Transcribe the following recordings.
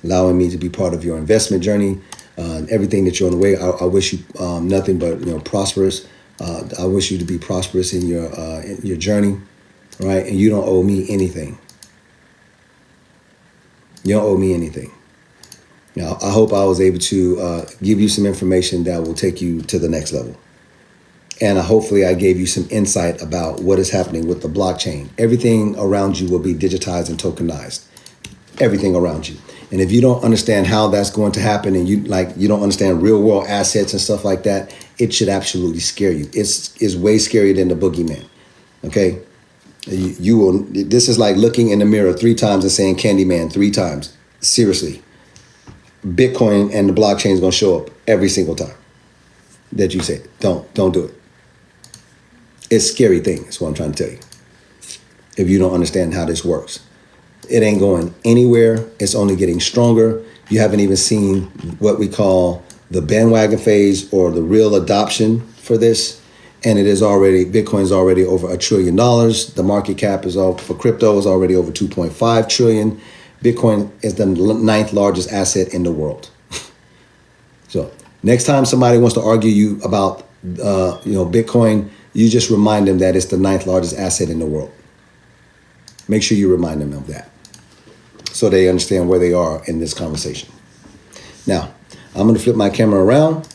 allowing me to be part of your investment journey, everything that you're on the way. I wish you nothing but prosperous. I wish you to be prosperous in your journey, right? And you don't owe me anything. You don't owe me anything. Now, I hope I was able to give you some information that will take you to the next level. And hopefully I gave you some insight about what is happening with the blockchain. Everything around you will be digitized and tokenized. Everything around you. And if you don't understand how that's going to happen, and you don't understand real world assets and stuff like that, it should absolutely scare you. It's way scarier than the boogeyman. Okay? You will. This is like looking in the mirror 3 times and saying Candyman 3 times. Seriously. Bitcoin and the blockchain is going to show up every single time that you say it. Don't do it. It's a scary thing. That's what I'm trying to tell you. If you don't understand how this works, it ain't going anywhere. It's only getting stronger. You haven't even seen what we call the bandwagon phase or the real adoption for this. And Bitcoin is already over $1 trillion. The market cap for crypto is already over 2.5 trillion. Bitcoin is the 9th largest asset in the world. So next time somebody wants to argue you about, Bitcoin, you just remind them that it's the 9th largest asset in the world. Make sure you remind them of that so they understand where they are in this conversation. Now, I'm going to flip my camera around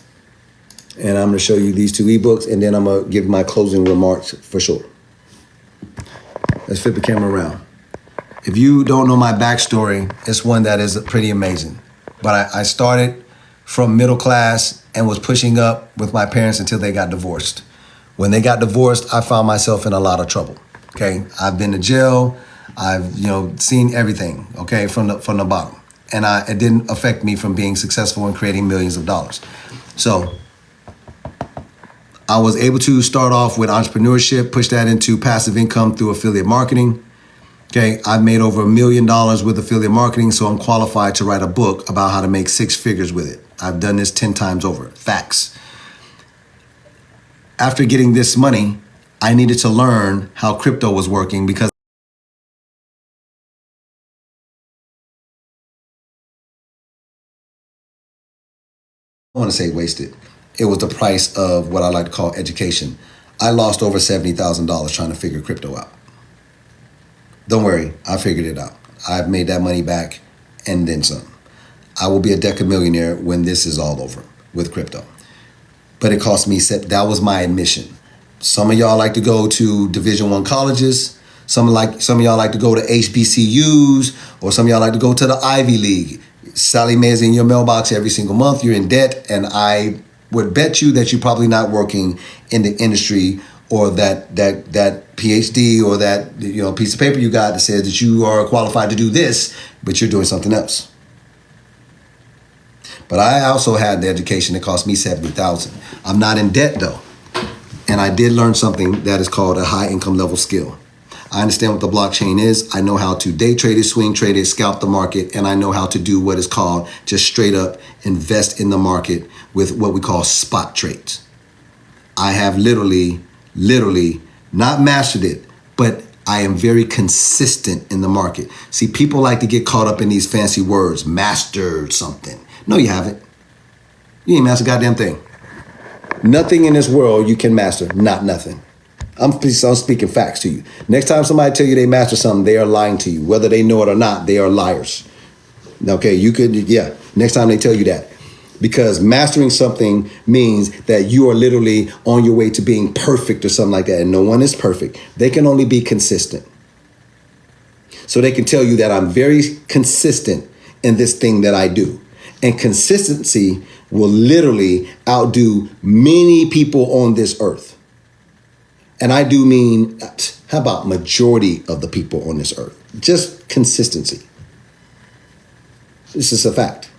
and I'm going to show you these 2 ebooks, and then I'm going to give my closing remarks for sure. Let's flip the camera around. If you don't know my backstory, it's one that is pretty amazing. But I started from middle class and was pushing up with my parents until they got divorced. When they got divorced, I found myself in a lot of trouble. Okay, I've been to jail. I've seen everything. Okay, from the bottom, and it didn't affect me from being successful and creating millions of dollars. So I was able to start off with entrepreneurship, push that into passive income through affiliate marketing. Okay, I've made over $1 million with affiliate marketing, so I'm qualified to write a book about how to make 6 figures with it. I've done this 10 times over. Facts. After getting this money, I needed to learn how crypto was working because I want to say wasted. It was the price of what I like to call education. I lost over $70,000 trying to figure crypto out. Don't worry, I figured it out. I've made that money back and then some. I will be a decamillionaire when this is all over with crypto. But it cost me, that was my admission. Some of y'all like to go to Division I colleges. Some of y'all like to go to HBCUs, or some of y'all like to go to the Ivy League. Sally Mae's in your mailbox every single month. You're in debt, and I would bet you that you're probably not working in the industry, or that PhD or that piece of paper you got that says that you are qualified to do this, but you're doing something else. But I also had the education that cost me $70,000. I'm not in debt though. And I did learn something that is called a high income level skill. I understand what the blockchain is. I know how to day trade it, swing trade it, scalp the market, and I know how to do what is called just straight up invest in the market with what we call spot trades. I have literally not mastered it, but I am very consistent in the market. See, people like to get caught up in these fancy words, mastered something. No, you haven't. You ain't mastered a goddamn thing. Nothing in this world you can master, not nothing. I'm speaking facts to you. Next time somebody tell you they master something, they are lying to you. Whether they know it or not, they are liars. Okay, next time they tell you that. Because mastering something means that you are literally on your way to being perfect or something like that. And no one is perfect. They can only be consistent. So they can tell you that I'm very consistent in this thing that I do. And consistency will literally outdo many people on this earth. And I do mean, how about majority of the people on this earth? Just consistency. This is a fact.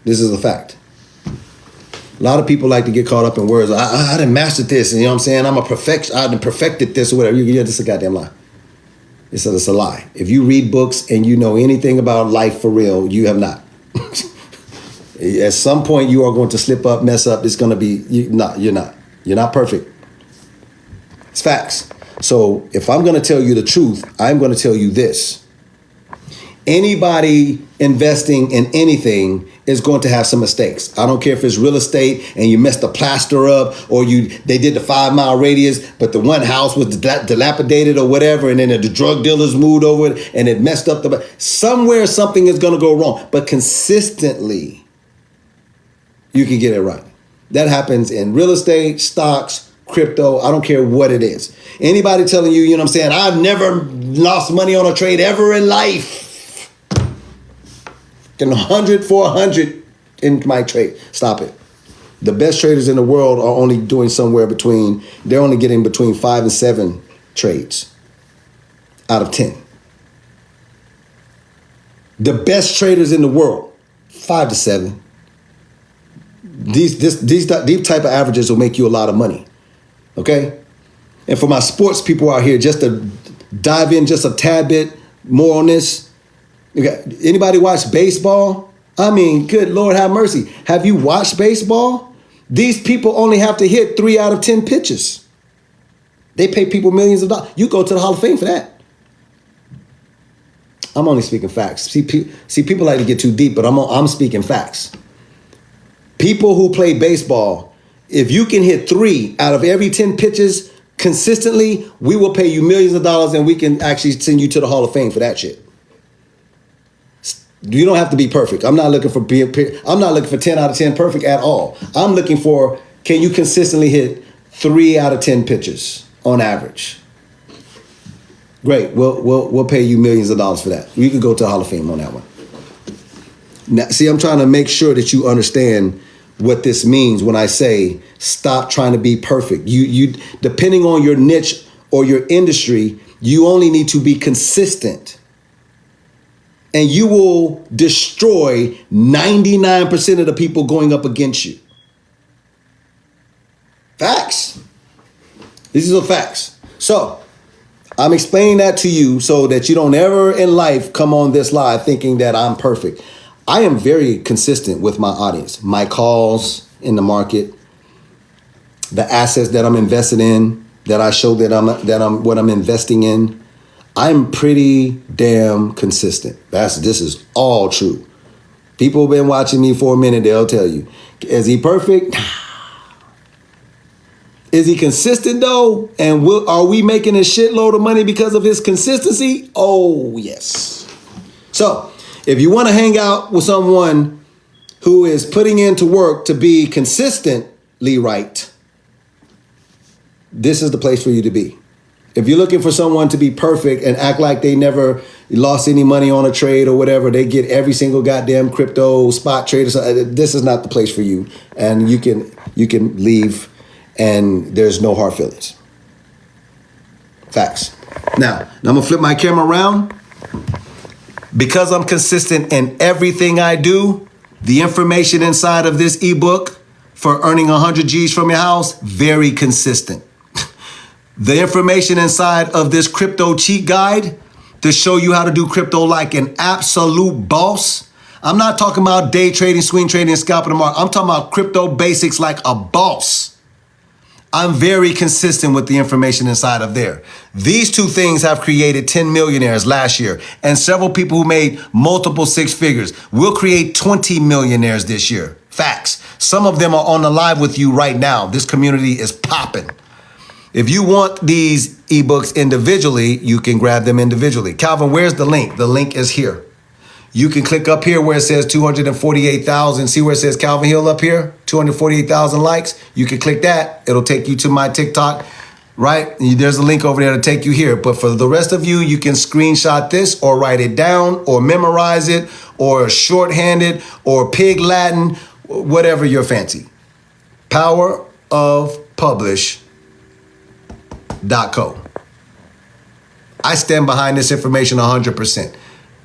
This is a fact. A lot of people like to get caught up in words. I done mastered this, and you know what I'm saying? I done perfected this or whatever. You're just a goddamn lie. It's a lie. If you read books and you know anything about life for real, you have not. At some point, you are going to slip up, mess up. It's going to be, you're not. You're not perfect. It's facts. So if I'm going to tell you the truth, I'm going to tell you this. Anybody investing in anything is going to have some mistakes. I don't care if it's real estate and you messed the plaster up, or they did the 5-mile radius, but the one house was dilapidated or whatever, and then the drug dealers moved over it and it messed up somewhere something is going to go wrong. But consistently, you can get it right. That happens in real estate, stocks, crypto. I don't care what it is. Anybody telling you, you know what I'm saying, I've never lost money on a trade ever in life. Getting 100 for 100 in my trade. Stop it. The best traders in the world are only doing they're only getting between 5 and 7 trades out of 10. The best traders in the world, 5 to 7. These type of averages will make you a lot of money. Okay? And for my sports people out here, just to dive in just a tad bit more on this. Okay. Anybody watch baseball? I mean, good Lord have mercy. Have you watched baseball? These people only have to hit 3 out of 10 pitches. They pay people millions of dollars. You go to the Hall of Fame for that. I'm only speaking facts. See, people like to get too deep, but I'm speaking facts. People who play baseball, if you can hit 3 out of every 10 pitches consistently, we will pay you millions of dollars, and we can actually send you to the Hall of Fame for that shit. You don't have to be perfect. I'm not looking for 10 out of 10 perfect at all. I'm looking for, can you consistently hit 3 out of 10 pitches on average? Great. We'll pay you millions of dollars for that. You can go to the Hall of Fame on that one. Now, see, I'm trying to make sure that you understand what this means when I say stop trying to be perfect. You depending on your niche or your industry, you only need to be consistent. And you will destroy 99% of the people going up against you. Facts. These are facts. So I'm explaining that to you so that you don't ever in life come on this live thinking that I'm perfect. I am very consistent with my audience, my calls in the market, the assets that I'm invested in, that I show that I'm what I'm investing in. I'm pretty damn consistent. This is all true. People have been watching me for a minute. They'll tell you, is he perfect? Is he consistent though? And are we making a shitload of money because of his consistency? Oh, yes. So if you want to hang out with someone who is putting into work to be consistently right, this is the place for you to be. If you're looking for someone to be perfect and act like they never lost any money on a trade or whatever, they get every single goddamn crypto spot trade, this is not the place for you. And you can leave and there's no hard feelings. Facts. Now I'm gonna flip my camera around. Because I'm consistent in everything I do, the information inside of this ebook for earning 100 G's from your house, very consistent. The information inside of this crypto cheat guide to show you how to do crypto like an absolute boss. I'm not talking about day trading, swing trading, and scalping the market. I'm talking about crypto basics like a boss. I'm very consistent with the information inside of there. These two things have created 10 millionaires last year, and several people who made multiple 6 figures. We'll create 20 millionaires this year. Facts. Some of them are on the live with you right now. This community is popping. If you want these ebooks individually, you can grab them individually. Calvin, where's the link? The link is here. You can click up here where it says 248,000. See where it says Calvin Hill up here? 248,000 likes. You can click that. It'll take you to my TikTok, right? There's a link over there to take you here. But for the rest of you, you can screenshot this or write it down or memorize it or shorthand it or pig Latin, whatever your fancy. powerofpublish.co. I stand behind this information 100%.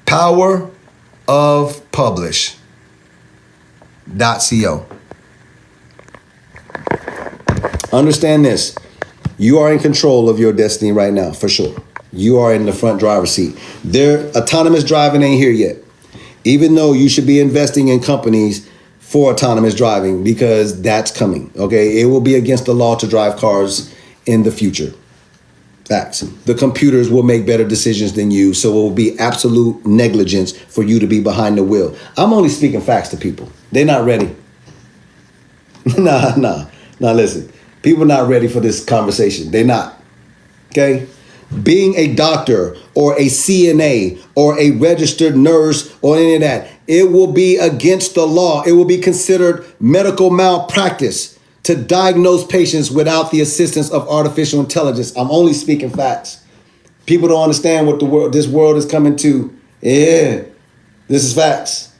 powerofpublish.co. Understand this. You are in control of your destiny right now, for sure. You are in the front driver's seat. Autonomous driving ain't here yet. Even though you should be investing in companies for autonomous driving because that's coming, okay? It will be against the law to drive cars in the future. Facts. The computers will make better decisions than you, so it will be absolute negligence for you to be behind the wheel. I'm only speaking facts to people. They're not ready. Nah, listen. People are not ready for this conversation. They're not. Okay? Being a doctor or a CNA or a registered nurse or any of that, it will be against the law. It will be considered medical malpractice to diagnose patients without the assistance of artificial intelligence. I'm only speaking facts. People don't understand what this world is coming to. Yeah, this is facts.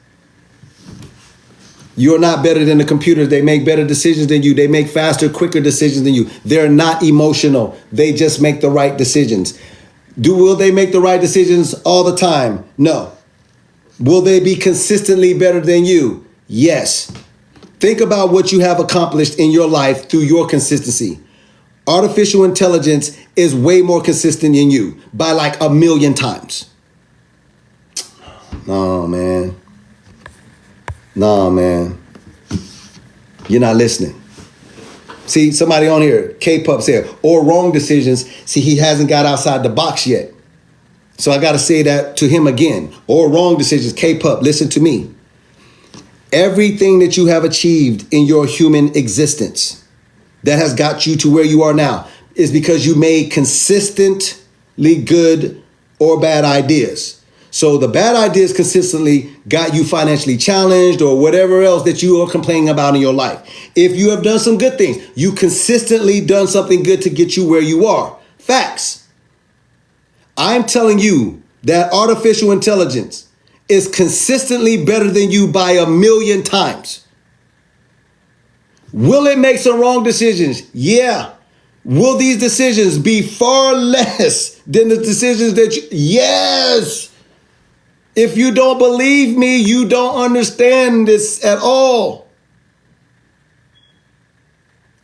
You're not better than the computers. They make better decisions than you. They make faster, quicker decisions than you. They're not emotional. They just make the right decisions. Will they make the right decisions all the time? No. Will they be consistently better than you? Yes. Think about what you have accomplished in your life through your consistency. Artificial intelligence is way more consistent than you by like 1,000,000 times. No, man. You're not listening. See, somebody on here, K-Pup said, or wrong decisions. See, he hasn't got outside the box yet. So I got to say that to him again. Or wrong decisions. K-Pup, listen to me. Everything that you have achieved in your human existence that has got you to where you are now is because you made consistently good or bad ideas. So the bad ideas consistently got you financially challenged or whatever else that you are complaining about in your life. If you have done some good things, you consistently done something good to get you where you are. Facts. I'm telling you that artificial intelligence is consistently better than you by 1,000,000 times. Will it make some wrong decisions? Yeah. Will these decisions be far less than the decisions that you... Yes. If you don't believe me, you don't understand this at all.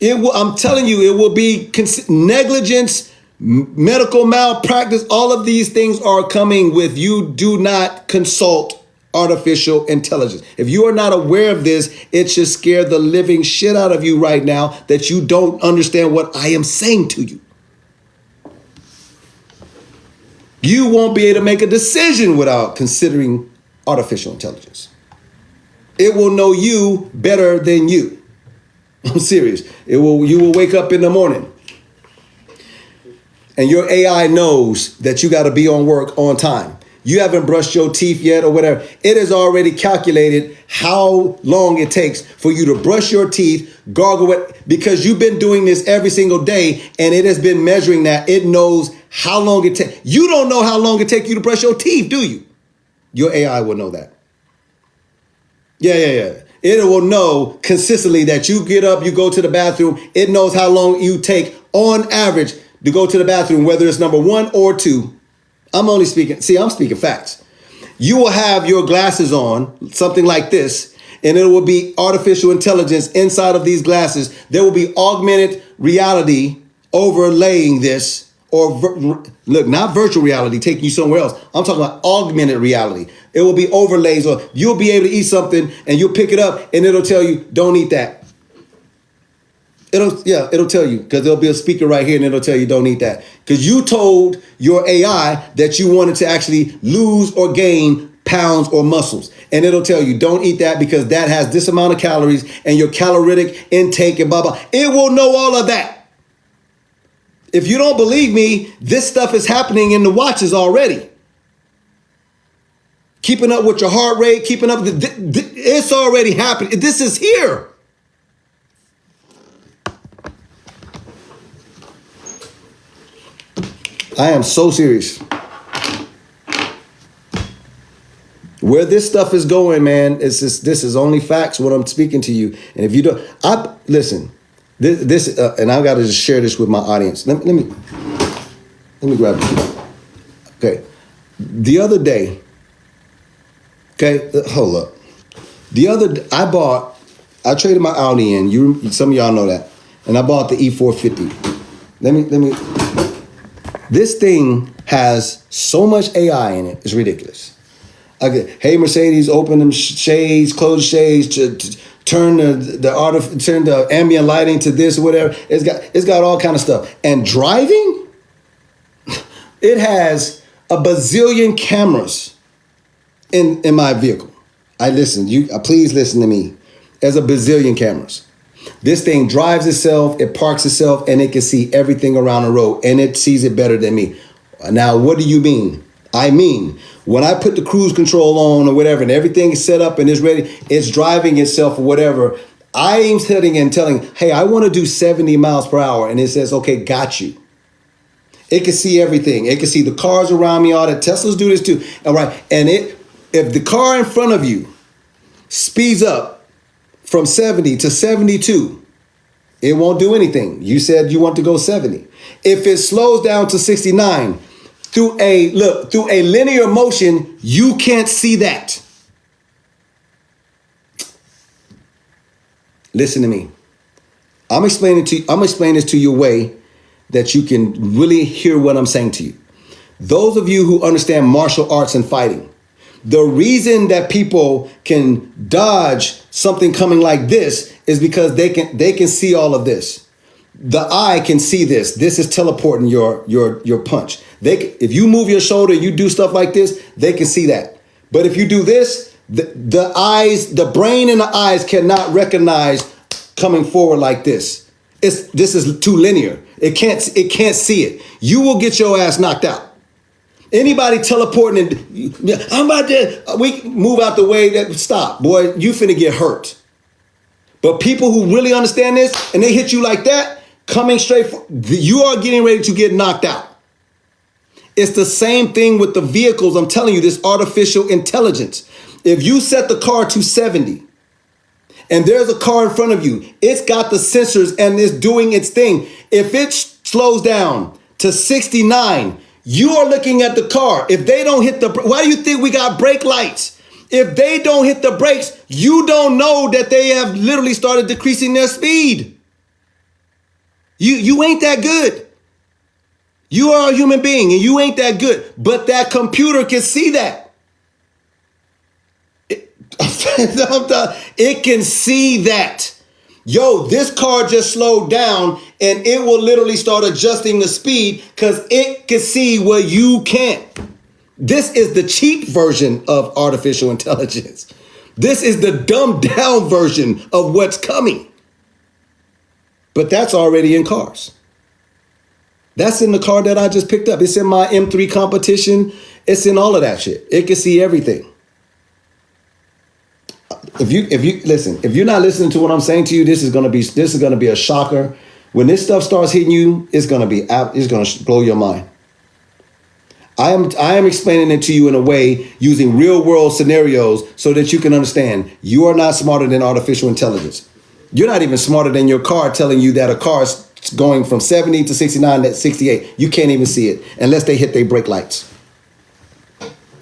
I'm telling you, it will be negligence, medical malpractice. All of these things are coming with you. Do not consult artificial intelligence. If you are not aware of this, it should scare the living shit out of you right now that you don't understand what I am saying to you. You won't be able to make a decision without considering artificial intelligence. It will know you better than you. I'm serious. You will wake up in the morning and your AI knows that you got to be on work on time. You haven't brushed your teeth yet or whatever. It has already calculated how long it takes for you to brush your teeth, gargle it, because you've been doing this every single day and it has been measuring that. It knows how long it takes. You don't know how long it takes you to brush your teeth, do you? Your AI will know that. Yeah. It will know consistently that you get up, you go to the bathroom. It knows how long you take on average to go to the bathroom, whether it's number 1 or 2. I'm speaking facts. You will have your glasses on, something like this, and it will be artificial intelligence inside of these glasses. There will be augmented reality overlaying this, or not virtual reality taking you somewhere else. I'm talking about augmented reality. It will be overlays, or you'll be able to eat something and you'll pick it up and it'll tell you, don't eat that. It'll tell you, because there'll be a speaker right here and it'll tell you don't eat that. Because you told your AI that you wanted to actually lose or gain pounds or muscles. And it'll tell you don't eat that because that has this amount of calories and your caloric intake and blah, blah. It will know all of that. If you don't believe me, this stuff is happening in the watches already. Keeping up with your heart rate, keeping up, it's already happening. This is here. I am so serious. Where this stuff is going, man, this is only facts what I'm speaking to you. And if you don't, listen, this and I got to just share this with my audience. Let me grab it. Okay. The other day, hold up. I traded my Audi in. Some of y'all know that. And I bought the E450. Let me. This thing has so much AI in it. It's ridiculous. Hey, Mercedes, open them shades, close shades, to turn the ambient lighting to this or whatever. It's got all kind of stuff. And driving, It has a bazillion cameras in my vehicle. Please listen to me. There's a bazillion cameras. This thing drives itself, it parks itself, and it can see everything around the road, and it sees it better than me. Now, what do you mean? I mean, when I put the cruise control on or whatever, and everything is set up and is ready, it's driving itself or whatever, I am sitting and telling, hey, I want to do 70 miles per hour, and it says, okay, got you. It can see everything. It can see the cars around me, all that. Teslas do this too. All right, and if the car in front of you speeds up from 70 to 72, it won't do anything. You said you want to go 70. If it slows down to 69, through a linear motion, you can't see that. Listen to me. I'm explaining this to you a way that you can really hear what I'm saying to you. Those of you who understand martial arts and fighting, the reason that people can dodge something coming like this is because they can see all of this. The eye can see this. This is teleporting your punch. If you move your shoulder, you do stuff like this, they can see that. But if you do this, the eyes, the brain and the eyes cannot recognize coming forward like this. This is too linear. It can't see it. You will get your ass knocked out. Anybody teleporting and I'm about to, we move out the way, stop, boy, you finna get hurt. But people who really understand this and they hit you like that, coming straight for, you are getting ready to get knocked out. It's the same thing with the vehicles. I'm telling you, this artificial intelligence. If you set the car to 70 and there's a car in front of you, it's got the sensors and it's doing its thing. If it slows down to 69, you are looking at the car. If they don't hit why do you think we got brake lights? If they don't hit the brakes, you don't know that they have literally started decreasing their speed. You ain't that good. You are a human being and you ain't that good. But that computer can see that. It can see that. Yo, this car just slowed down and it will literally start adjusting the speed because it can see what you can't. This is the cheap version of artificial intelligence. This is the dumbed down version of what's coming. But that's already in cars. That's in the car that I just picked up. It's in my M3 competition. It's in all of that shit. It can see everything. If you listen, if you're not listening to what I'm saying to you, this is gonna be a shocker. When this stuff starts hitting you, it's gonna blow your mind. I am explaining it to you in a way using real world scenarios so that you can understand. You are not smarter than artificial intelligence. You're not even smarter than your car telling you that a car is going from 70 to 69 to 68. You can't even see it unless they hit their brake lights.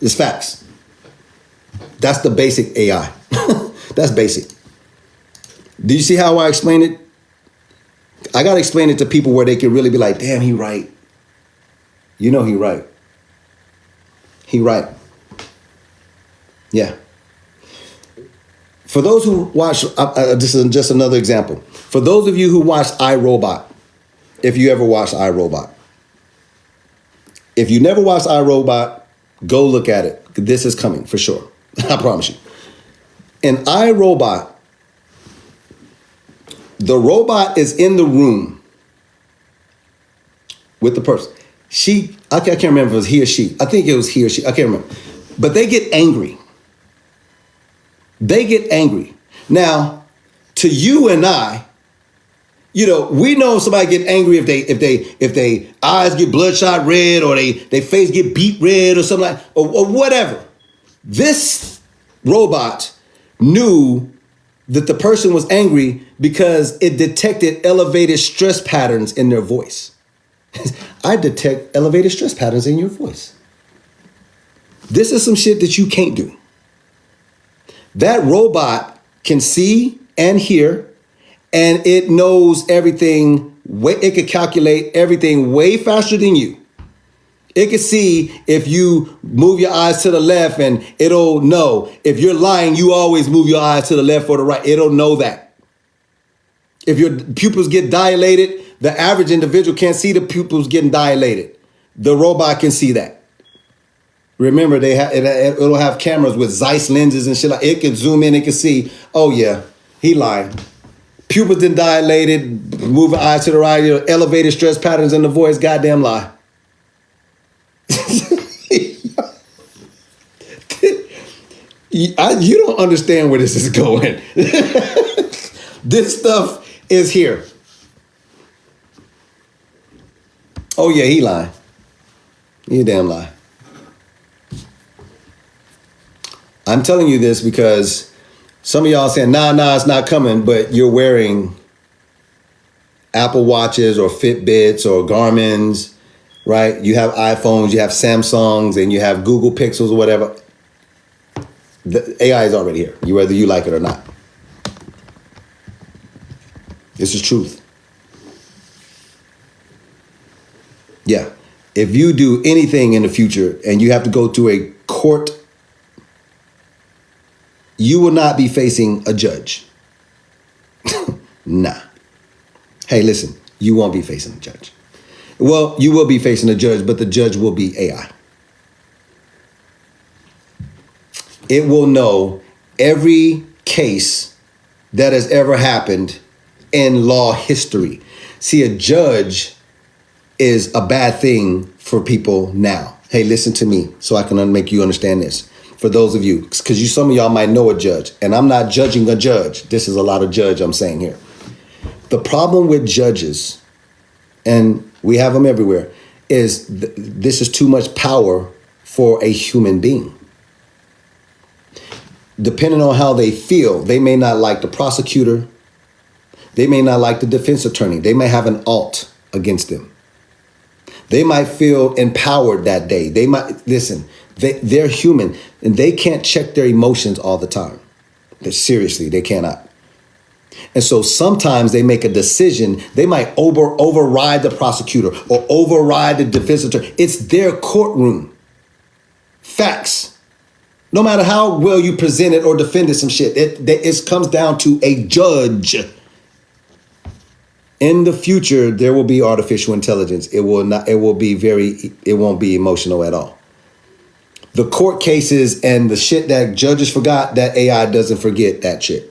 It's facts. That's the basic AI. That's basic. Do you see how I explain it? I got to explain it to people where they can really be like, damn, he right. You know he right. He right. Yeah. For those who watch, this is just another example. For those of you who watch iRobot, if you ever watched iRobot. If you never watched iRobot, go look at it. This is coming for sure. I promise you. In iRobot, the robot is in the room with the person. I can't remember if it was he or she. I think it was he or she. I can't remember. But they get angry. They get angry. Now, to you and I, we know somebody get angry if they eyes get bloodshot red or they face get beat red or something like or whatever. This robot knew that the person was angry because it detected elevated stress patterns in their voice. I detect elevated stress patterns in your voice. This is some shit that you can't do. That robot can see and hear, and it knows everything. It can calculate everything way faster than you. It can see if you move your eyes to the left and it'll know. If you're lying, you always move your eyes to the left or the right. It'll know that. If your pupils get dilated, the average individual can't see the pupils getting dilated. The robot can see that. Remember, it'll have cameras with Zeiss lenses and shit. Like it can zoom in, it can see. Oh yeah, he lying. Pupils then dilated, moving eyes to the right, elevated stress patterns in the voice. Goddamn lie. You don't understand where this is going. This stuff is here. Oh yeah, he lying. He a damn lie. I'm telling you this because some of y'all saying, nah, it's not coming, but you're wearing Apple Watches or Fitbits or Garmin's, right? You have iPhones, you have Samsungs, and you have Google Pixels or whatever. The AI is already here, whether you like it or not. This is truth. Yeah. If you do anything in the future and you have to go to a court, you will not be facing a judge. Nah. Hey, listen, you won't be facing a judge. Well, you will be facing a judge, but the judge will be AI. It will know every case that has ever happened in law history. See, a judge is a bad thing for people now. Hey, listen to me so I can make you understand this. For those of you, because some of y'all might know a judge, and I'm not judging a judge. This is a lot of judge I'm saying here. The problem with judges, and we have them everywhere, is this is too much power for a human being. Depending on how they feel, they may not like the prosecutor. They may not like the defense attorney. They may have an alt against them. They might feel empowered that day. They might, listen, they're human and they can't check their emotions all the time. Seriously, they cannot. And so sometimes they make a decision. They might override the prosecutor or override the defense attorney. It's their courtroom. Facts. No matter how well you present it or defended some shit, it comes down to a judge. In the future, there will be artificial intelligence. It won't be emotional at all. The court cases and the shit that judges forgot, that AI doesn't forget that shit.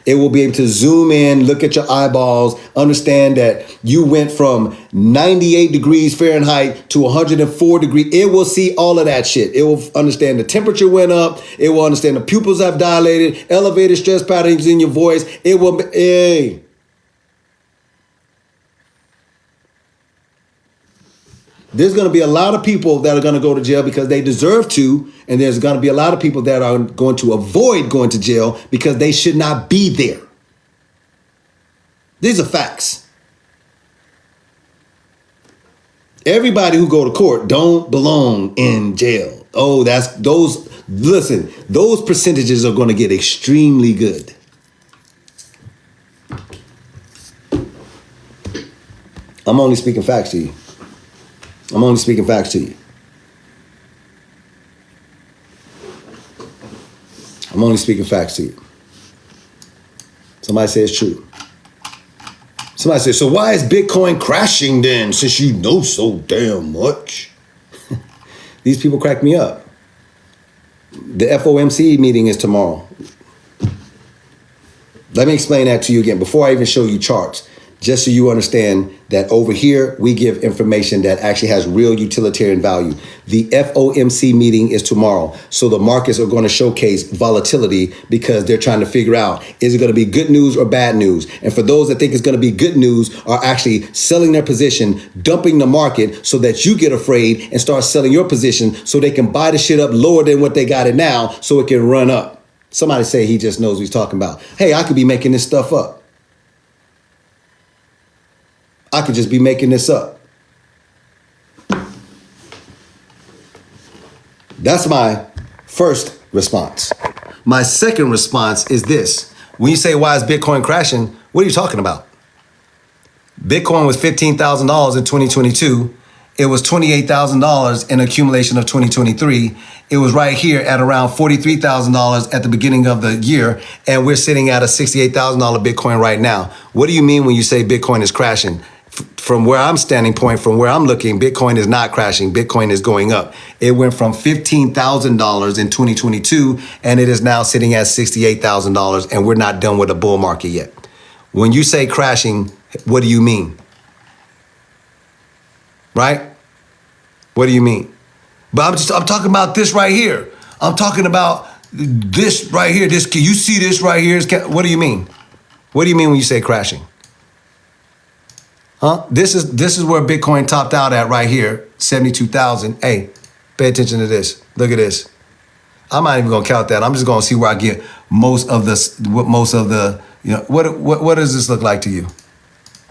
It will be able to zoom in, look at your eyeballs, understand that you went from 98 degrees Fahrenheit to 104 degrees. It will see all of that shit. It will understand the temperature went up. It will understand the pupils have dilated, elevated stress patterns in your voice. It will be, hey. There's going to be a lot of people that are going to go to jail because they deserve to. And there's going to be a lot of people that are going to avoid going to jail because they should not be there. These are facts. Everybody who go to court don't belong in jail. Oh, those percentages are going to get extremely good. I'm only speaking facts to you. I'm only speaking facts to you. I'm only speaking facts to you. Somebody say it's true. Somebody says, so why is Bitcoin crashing then, since you know so damn much? These people crack me up. The FOMC meeting is tomorrow. Let me explain that to you again before I even show you charts. Just so you understand that over here, we give information that actually has real utilitarian value. The FOMC meeting is tomorrow. So the markets are going to showcase volatility because they're trying to figure out, is it going to be good news or bad news? And for those that think it's going to be good news are actually selling their position, dumping the market so that you get afraid and start selling your position so they can buy the shit up lower than what they got it now so it can run up. Somebody say he just knows what he's talking about. Hey, I could be making this stuff up. I could just be making this up. That's my first response. My second response is this. When you say, why is Bitcoin crashing? What are you talking about? Bitcoin was $15,000 in 2022. It was $28,000 in accumulation of 2023. It was right here at around $43,000 at the beginning of the year. And we're sitting at a $68,000 Bitcoin right now. What do you mean when you say Bitcoin is crashing? from where I'm standing point, from where I'm looking, Bitcoin is not crashing. Bitcoin is going up. It went from $15,000 in 2022, and it is now sitting at $68,000, and we're not done with the bull market yet. When you say crashing, what do you mean? Right? What do you mean? But I'm talking about this right here. I'm talking about this right here. This, can you see this right here? What do you mean? What do you mean when you say crashing? Huh? This is where Bitcoin topped out at right here, 72,000. Hey, pay attention to this. Look at this. I'm not even gonna count that. I'm just gonna see where I get most of the, you know, what does this look like to you?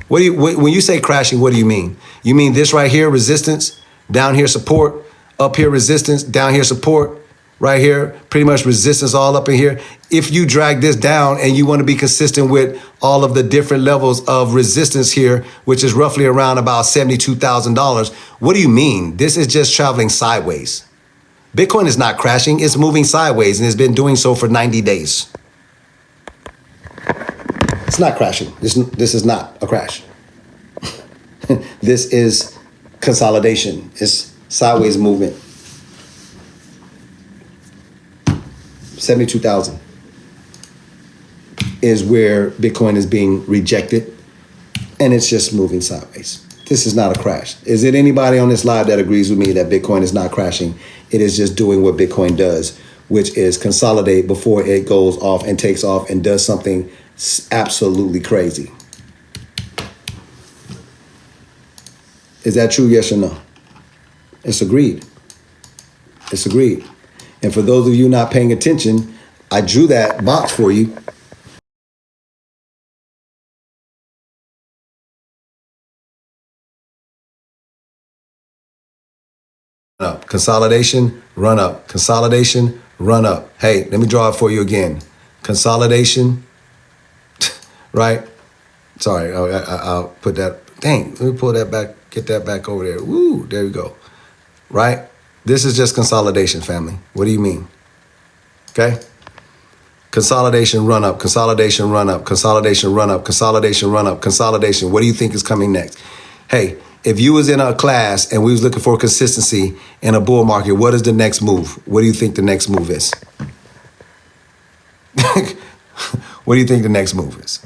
When you say crashing, what do you mean? You mean this right here, resistance, down here support, up here resistance, down here support, right here, pretty much resistance all up in here. If you drag this down and you want to be consistent with all of the different levels of resistance here, which is roughly around about $72,000, what do you mean? This is just traveling sideways. Bitcoin is not crashing, it's moving sideways, and it's been doing so for 90 days. It's not crashing. This is not a crash. This is consolidation. It's sideways movement. 72,000 is where Bitcoin is being rejected, and it's just moving sideways. This is not a crash. Is it anybody on this live that agrees with me that Bitcoin is not crashing? It is just doing what Bitcoin does, which is consolidate before it goes off and takes off and does something absolutely crazy. Is that true? Yes or no? It's agreed. It's agreed. And for those of you not paying attention, I drew that box for you. Up, consolidation, run up, consolidation, run up. Hey, let me draw it for you again. Consolidation, right? Sorry, I'll put that. Dang, let me pull that back, get that back over there. Woo, there we go. Right? This is just consolidation, family. What do you mean? Okay? Consolidation, run up, consolidation, run up, consolidation, run up, consolidation, run up, consolidation. What do you think is coming next? Hey, if you was in a class and we was looking for consistency in a bull market, what is the next move? What do you think the next move is? What do you think the next move is?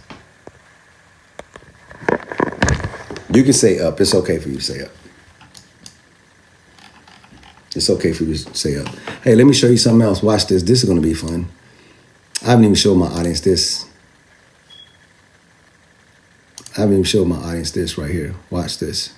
You can say up. It's okay for you to say up. It's okay for you to say up. Hey, let me show you something else. Watch this. This is going to be fun. I haven't even showed my audience this. I haven't even showed my audience this right here. Watch this.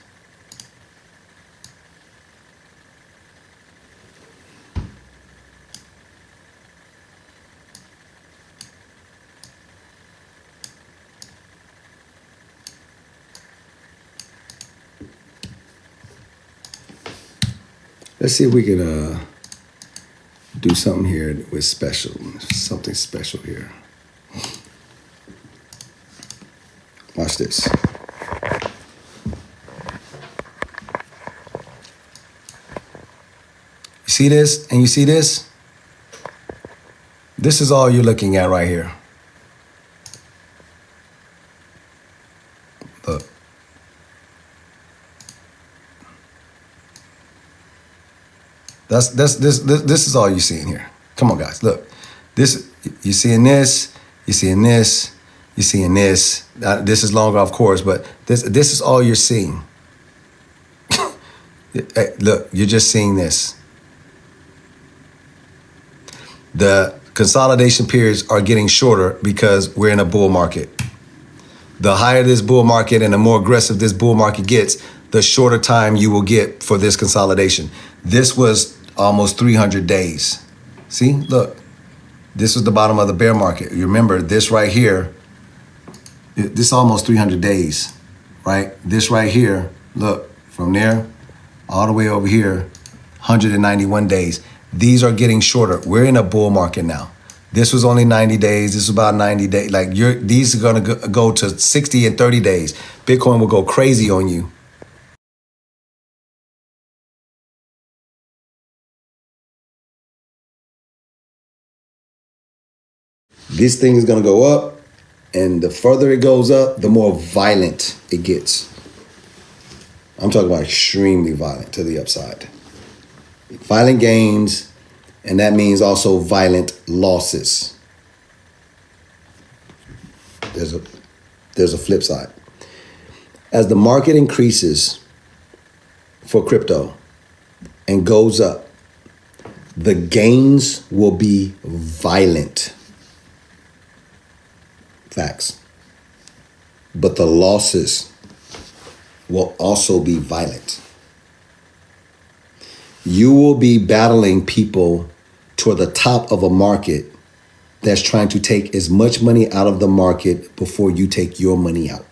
Let's see if we can do something here with special, something special here. Watch this. You see this and you see this? This is all you're looking at right here. Look. This is all you're seeing here. Come on, guys. Look, this you're seeing this, you're seeing this, you're seeing this. This is longer, of course, but this is all you're seeing. Hey, look, you're just seeing this. The consolidation periods are getting shorter because we're in a bull market. The higher this bull market and the more aggressive this bull market gets, the shorter time you will get for this consolidation. This was almost 300 days. See, look, this was the bottom of the bear market. You remember this right here, this almost 300 days, right? This right here, look, from there all the way over here, 191 days. These are getting shorter. We're in a bull market now. This was only 90 days. This is about 90 days. Like these are gonna go to 60 and 30 days. Bitcoin will go crazy on you. This thing is going to go up, and the further it goes up, the more violent it gets. I'm talking about extremely violent to the upside. Violent gains, and that means also violent losses. There's a flip side. As the market increases for crypto and goes up, the gains will be violent. Facts. But the losses will also be violent. You will be battling people toward the top of a market that's trying to take as much money out of the market before you take your money out.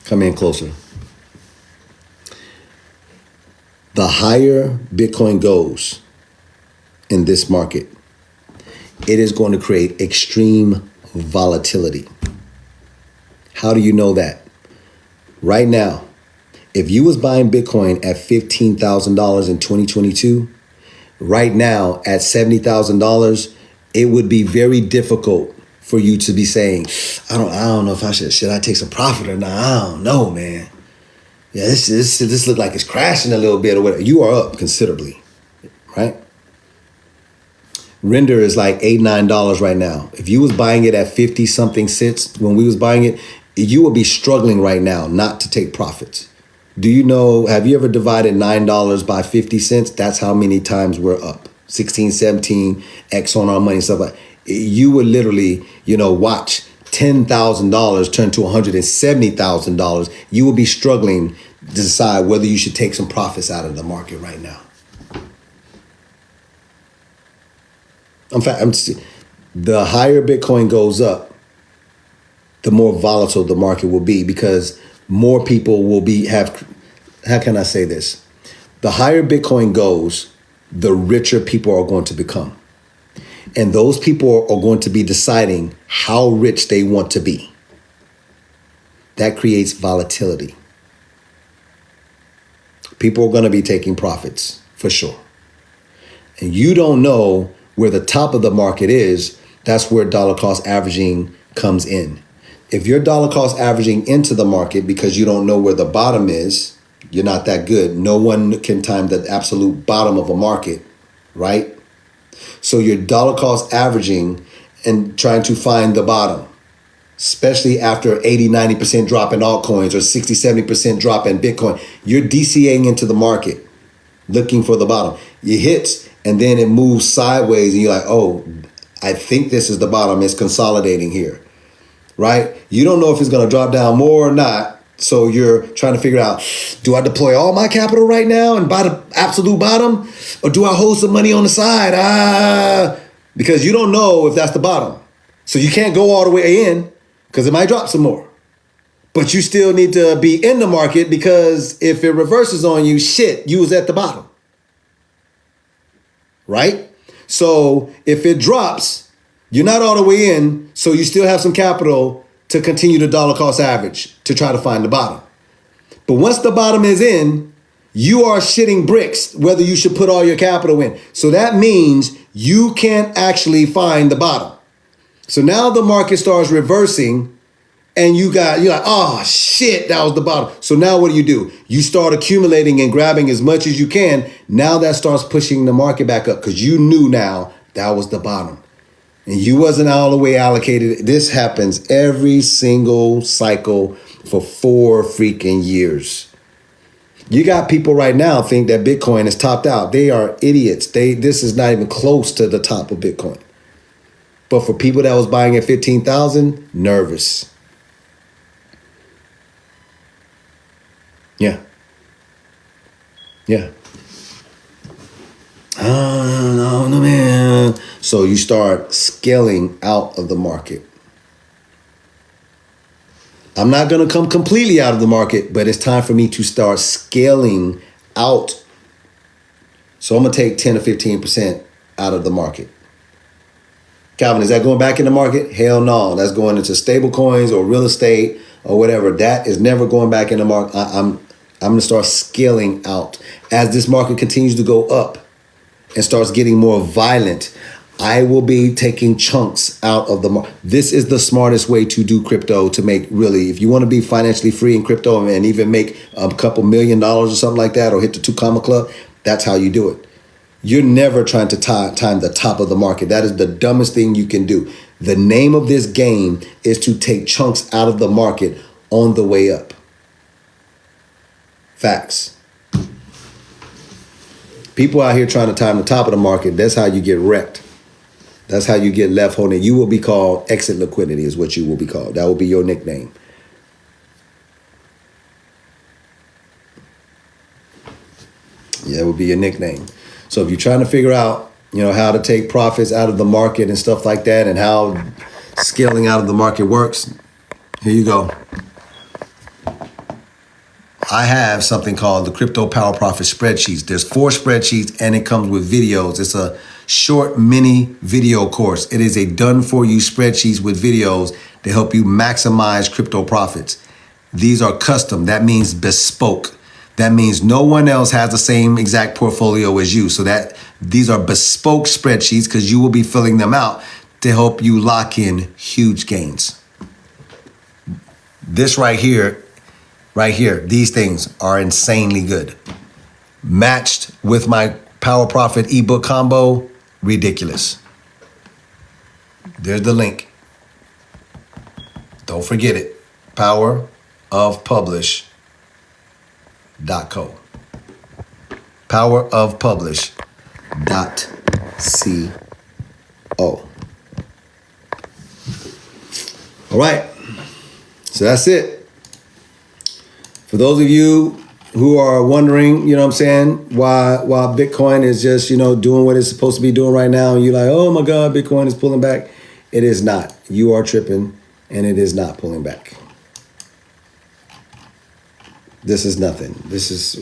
Come in closer. The higher Bitcoin goes in this market, it is going to create extreme volatility. How do you know that? Right now, if you was buying Bitcoin at $15,000 in 2022, right now at $70,000, it would be very difficult for you to be saying, I don't know if I should I take some profit or not? I don't know, man. Yeah, this look like it's crashing a little bit or whatever. You are up considerably, right? Render is like $8, $9 right now. If you was buying it at 50 something cents when we was buying it, you would be struggling right now not to take profits. Do you know, have you ever divided $9 by 50 cents? That's how many times we're up. 16, 17, X on our money, stuff like that. You would literally, watch $10,000 turn to $170,000. You will be struggling to decide whether you should take some profits out of the market right now. In fact, the higher Bitcoin goes up, the more volatile the market will be because more people will how can I say this? The higher Bitcoin goes, the richer people are going to become. And those people are going to be deciding how rich they want to be. That creates volatility. People are going to be taking profits for sure. And you don't know where the top of the market is. That's where dollar cost averaging comes in. If you're dollar cost averaging into the market because you don't know where the bottom is, you're not that good. No one can time the absolute bottom of a market, right? So you're dollar cost averaging and trying to find the bottom, especially after 80, 90% drop in altcoins or 60, 70% drop in Bitcoin. You're DCAing into the market, looking for the bottom. You hit, and then it moves sideways, and you're like, oh, I think this is the bottom. It's consolidating here, right? You don't know if it's going to drop down more or not. So you're trying to figure out, do I deploy all my capital right now and buy the absolute bottom? Or do I hold some money on the side? Because you don't know if that's the bottom. So you can't go all the way in because it might drop some more. But you still need to be in the market because if it reverses on you, shit, you was at the bottom. Right? So if it drops, you're not all the way in, so you still have some capital to continue the dollar cost average to try to find the bottom. But once the bottom is in, you are shitting bricks whether you should put all your capital in. So that means you can't actually find the bottom. So now the market starts reversing and you're like, oh shit, that was the bottom. So now what do? You start accumulating and grabbing as much as you can. Now that starts pushing the market back up because you knew now that was the bottom. And you wasn't all the way allocated. This happens every single cycle for 4 freaking years. You got people right now think that Bitcoin is topped out. They are idiots. This is not even close to the top of Bitcoin. But for people that was buying at 15,000, nervous. Yeah. Oh, no, man. So you start scaling out of the market. I'm not going to come completely out of the market, but it's time for me to start scaling out. So I'm going to take 10 or 15% out of the market. Calvin, is that going back in the market? Hell no. That's going into stable coins or real estate or whatever. That is never going back in the market. I'm going to start scaling out. As this market continues to go up and starts getting more violent, I will be taking chunks out of the market. This is the smartest way to do crypto, to make, really, if you want to be financially free in crypto and even make a couple $1,000,000 or something like that, or hit the 2 comma club, that's how you do it. You're never trying to time the top of the market. That is the dumbest thing you can do. The name of this game is to take chunks out of the market on the way up. Facts. People out here trying to time the top of the market, that's how you get wrecked. That's how you get left holding. You will be called exit liquidity is what you will be called. That will be your nickname. Yeah, it will be your nickname. So if you're trying to figure out, how to take profits out of the market and stuff like that, and how scaling out of the market works, here you go. I have something called the Crypto Power Profit Spreadsheets. There's 4 spreadsheets, and it comes with videos. It's a short mini video course. It is a done-for-you spreadsheets with videos to help you maximize crypto profits. These are custom. That means bespoke. That means no one else has the same exact portfolio as you. So that these are bespoke spreadsheets, because you will be filling them out to help you lock in huge gains. This right here, these things are insanely good. Matched with my Power Profit ebook combo, ridiculous. There's the link. Don't forget it. Powerofpublish.co. Powerofpublish.co. All right. So that's it. For those of you who are wondering, why Bitcoin is just, doing what it's supposed to be doing right now, and you're like, oh my God, Bitcoin is pulling back. It is not. You are tripping, and it is not pulling back. This is nothing. This is,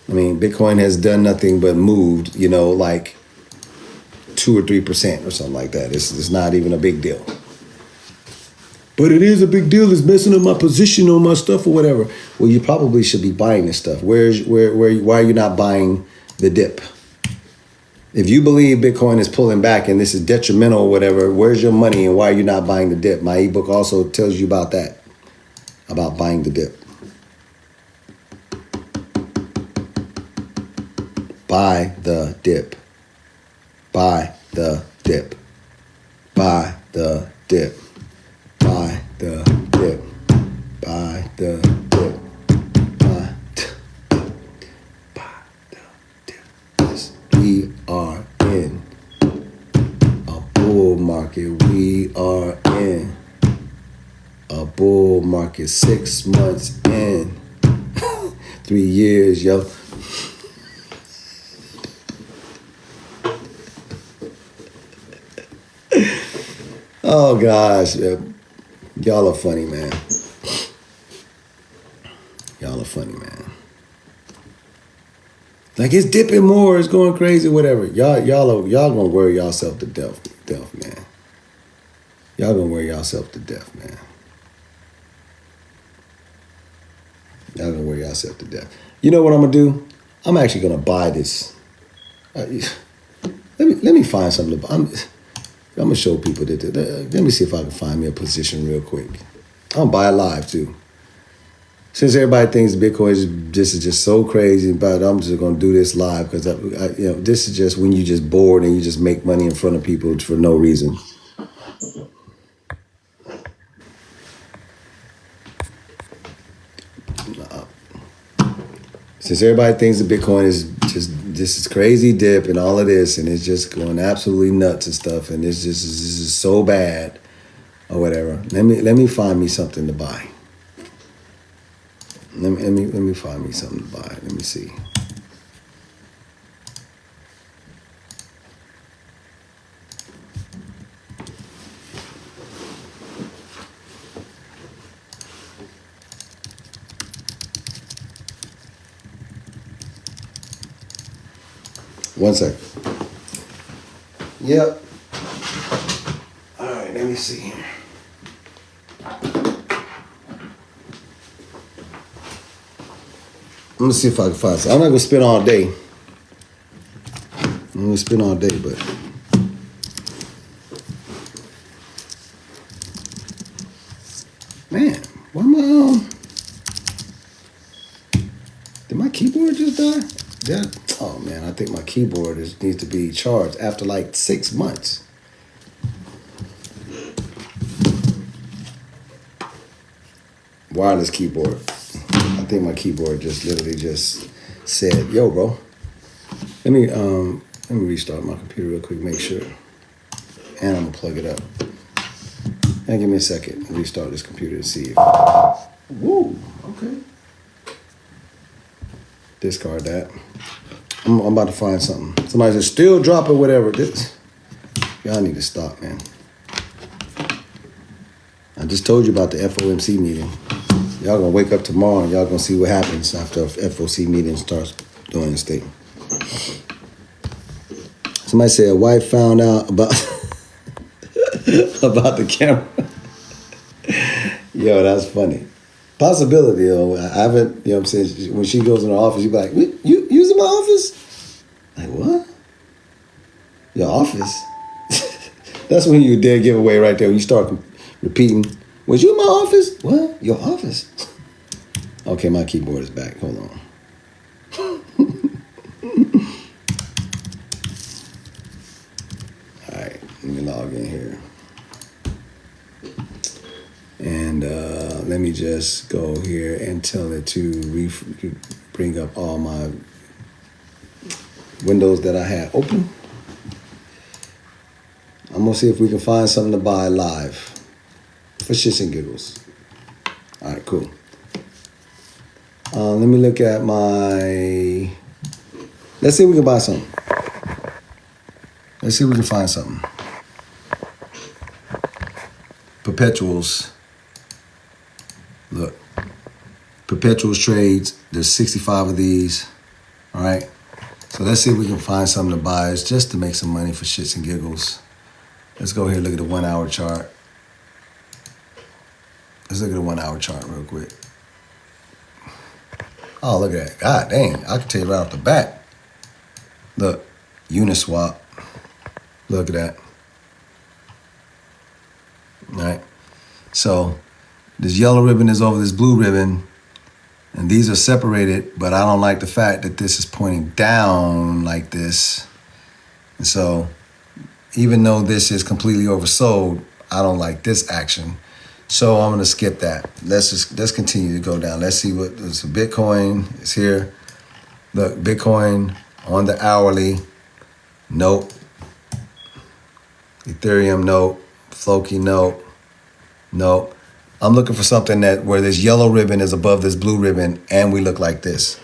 Bitcoin has done nothing but moved, like 2 or 3% or something like that. It's not even a big deal. But it is a big deal. It's messing up my position on my stuff or whatever. Well, you probably should be buying this stuff. Why are you not buying the dip? If you believe Bitcoin is pulling back and this is detrimental or whatever, where's your money and why are you not buying the dip? My ebook also tells you about that, about buying the dip. Buy the dip. Buy the dip. Buy the dip. Buy the dip. Buy the dip. Buy the dip. Yes, we are in a bull market. We are in a bull market. 6 months in. 3 years, yo. Oh gosh, y'all are funny, man. Y'all are funny, man. Like, it's dipping more, it's going crazy, whatever. Y'all gonna worry yourself to death, man. Y'all gonna worry yourself to death, man. Y'all gonna worry yourself to death. You know what I'm gonna do? I'm actually gonna buy this. Let me find something to buy. I'm gonna show people that. Let me see if I can find me a position real quick. I'm gonna buy it live too. Since everybody thinks Bitcoin is just so crazy, but I'm just gonna do this live because this is just when you just bored and you just make money in front of people for no reason. Since everybody thinks that Bitcoin is just this is crazy dip and all of this, and it's just going absolutely nuts and stuff, and this is so bad or whatever. Let me find me something to buy. Let me find me something to buy. Let me see. One sec. Yep. All right, let me see here. Let me see if I can find some. I'm not gonna spend all day. I'm gonna spend all day, but done? Yeah. Oh man, I think my keyboard needs to be charged after like 6 months. Wireless keyboard. I think my keyboard just literally just said, "Yo, bro, let me restart my computer real quick, make sure, and I'm gonna plug it up. And give me a second, restart this computer to see if. Woo. Okay. Discard that. I'm about to find something. Somebody said still dropping whatever. Y'all need to stop, man. I just told you about the FOMC meeting. Y'all gonna wake up tomorrow and y'all gonna see what happens after a FOC meeting starts doing this thing. Somebody said a wife found out about about the camera. Yo, that's funny. Possibility, though. I haven't, you know what I'm saying? When she goes in her office, you be like, you using my office? Like, what? Your office? That's when you dare giveaway right there. When you start repeating, was you in my office? What? Your office? Okay, my keyboard is back. Hold on. All right, let me log in here. And let me just go here and tell it to bring up all my windows that I had open. I'm going to see if we can find something to buy live for shits and giggles. All right, cool. Let me look at my... Let's see if we can buy something. Let's see if we can find something. Perpetuals. Look. Perpetuals trades. There's 65 of these. All right. So let's see if we can find something to buy. It's just to make some money for shits and giggles. Let's go here and look at the 1 hour chart. Let's look at the 1 hour chart real quick. Oh, look at that. God dang. I can tell you right off the bat. Look. Uniswap. Look at that. All right. So this yellow ribbon is over this blue ribbon. And these are separated, but I don't like the fact that this is pointing down like this. And so even though this is completely oversold, I don't like this action. So I'm gonna skip that. Let's continue to go down. Let's see what so Bitcoin is here. Look, Bitcoin on the hourly. Nope. Ethereum, nope. Floki, nope. Nope. I'm looking for something that where this yellow ribbon is above this blue ribbon and we look like this.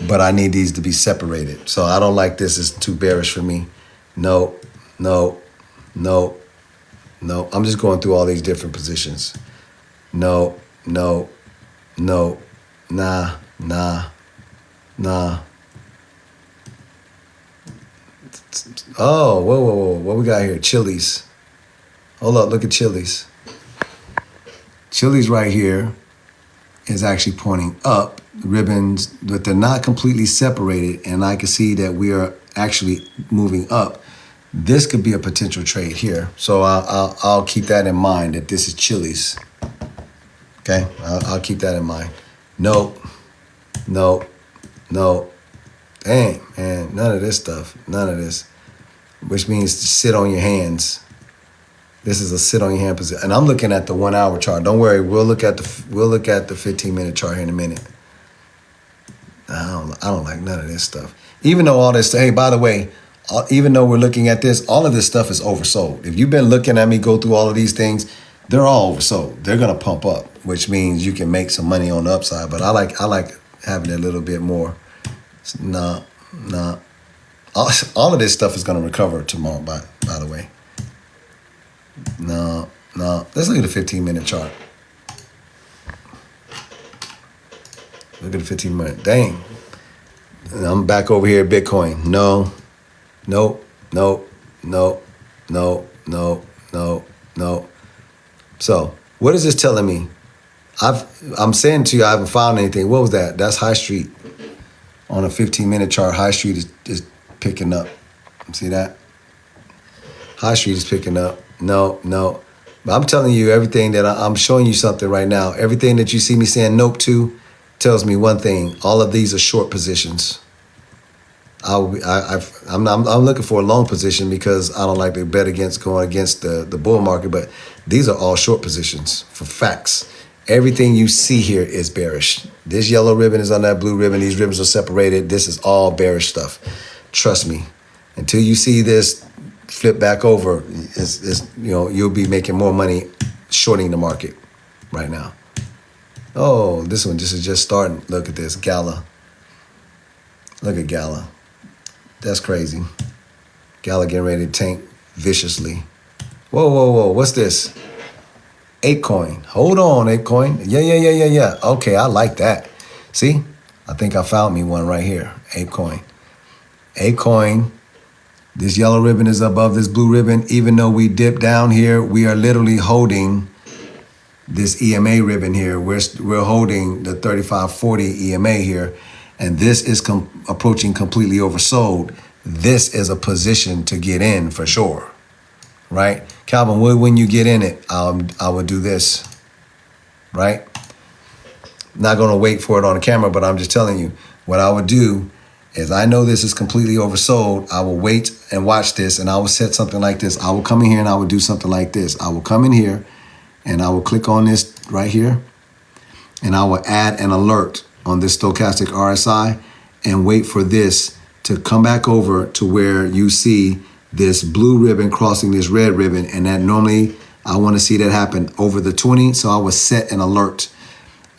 But I need these to be separated. So I don't like this. It's too bearish for me. No, no, no, no. I'm just going through all these different positions. No, no, no, nah, nah, nah. Oh, whoa, whoa, whoa. What we got here? Chili's. Hold up, look at Chili's. Chili's right here is actually pointing up, ribbons, but they're not completely separated, and I can see that we are actually moving up. This could be a potential trade here, so I'll keep that in mind that this is Chili's. Okay, I'll keep that in mind. Nope, nope, nope. Dang, man, none of this stuff, none of this, which means to sit on your hands. This is a sit on your hand position, and I'm looking at the 1 hour chart. Don't worry, we'll look at the 15-minute chart here in a minute. I don't like none of this stuff. Even though all this, hey, by the way, even though we're looking at this, all of this stuff is oversold. If you've been looking at me go through all of these things, they're all oversold. They're gonna pump up, which means you can make some money on the upside. But I like having it a little bit more. No. All of this stuff is gonna recover tomorrow. By the way. No. Let's look at the 15-minute chart. Look at the 15-minute. Dang. And I'm back over here at Bitcoin. No. So, what is this telling me? I'm saying to you, I haven't found anything. What was that? That's High Street. On a 15-minute chart, High Street is picking up. See that? High Street is picking up. No. But I'm telling you everything that I'm showing you something right now. Everything that you see me saying nope to tells me one thing. All of these are short positions. I'm looking for a long position because I don't like to bet against going against the bull market. But these are all short positions for facts. Everything you see here is bearish. This yellow ribbon is on that blue ribbon. These ribbons are separated. This is all bearish stuff. Trust me. Until you see this flip back over, you'll be making more money shorting the market right now. Oh, this is just starting. Look at this, Gala. Look at Gala. That's crazy. Gala getting ready to tank viciously. Whoa. What's this? ApeCoin. Hold on, ApeCoin. Yeah. Okay, I like that. See? I think I found me one right here. ApeCoin. ApeCoin. This yellow ribbon is above this blue ribbon. Even though we dip down here, we are literally holding this EMA ribbon here. We're holding the 3540 EMA here. And this is approaching completely oversold. This is a position to get in for sure. Right? Calvin, when you get in it, I would do this. Right? Not going to wait for it on the camera, but I'm just telling you what I would do. Is I know this is completely oversold. I will wait and watch this, and I will set something like this. I will come in here and I will do something like this. I will come in here and I will click on this right here, and I will add an alert on this stochastic RSI and wait for this to come back over to where you see this blue ribbon crossing this red ribbon, and that normally I want to see that happen over the 20, so I would set an alert.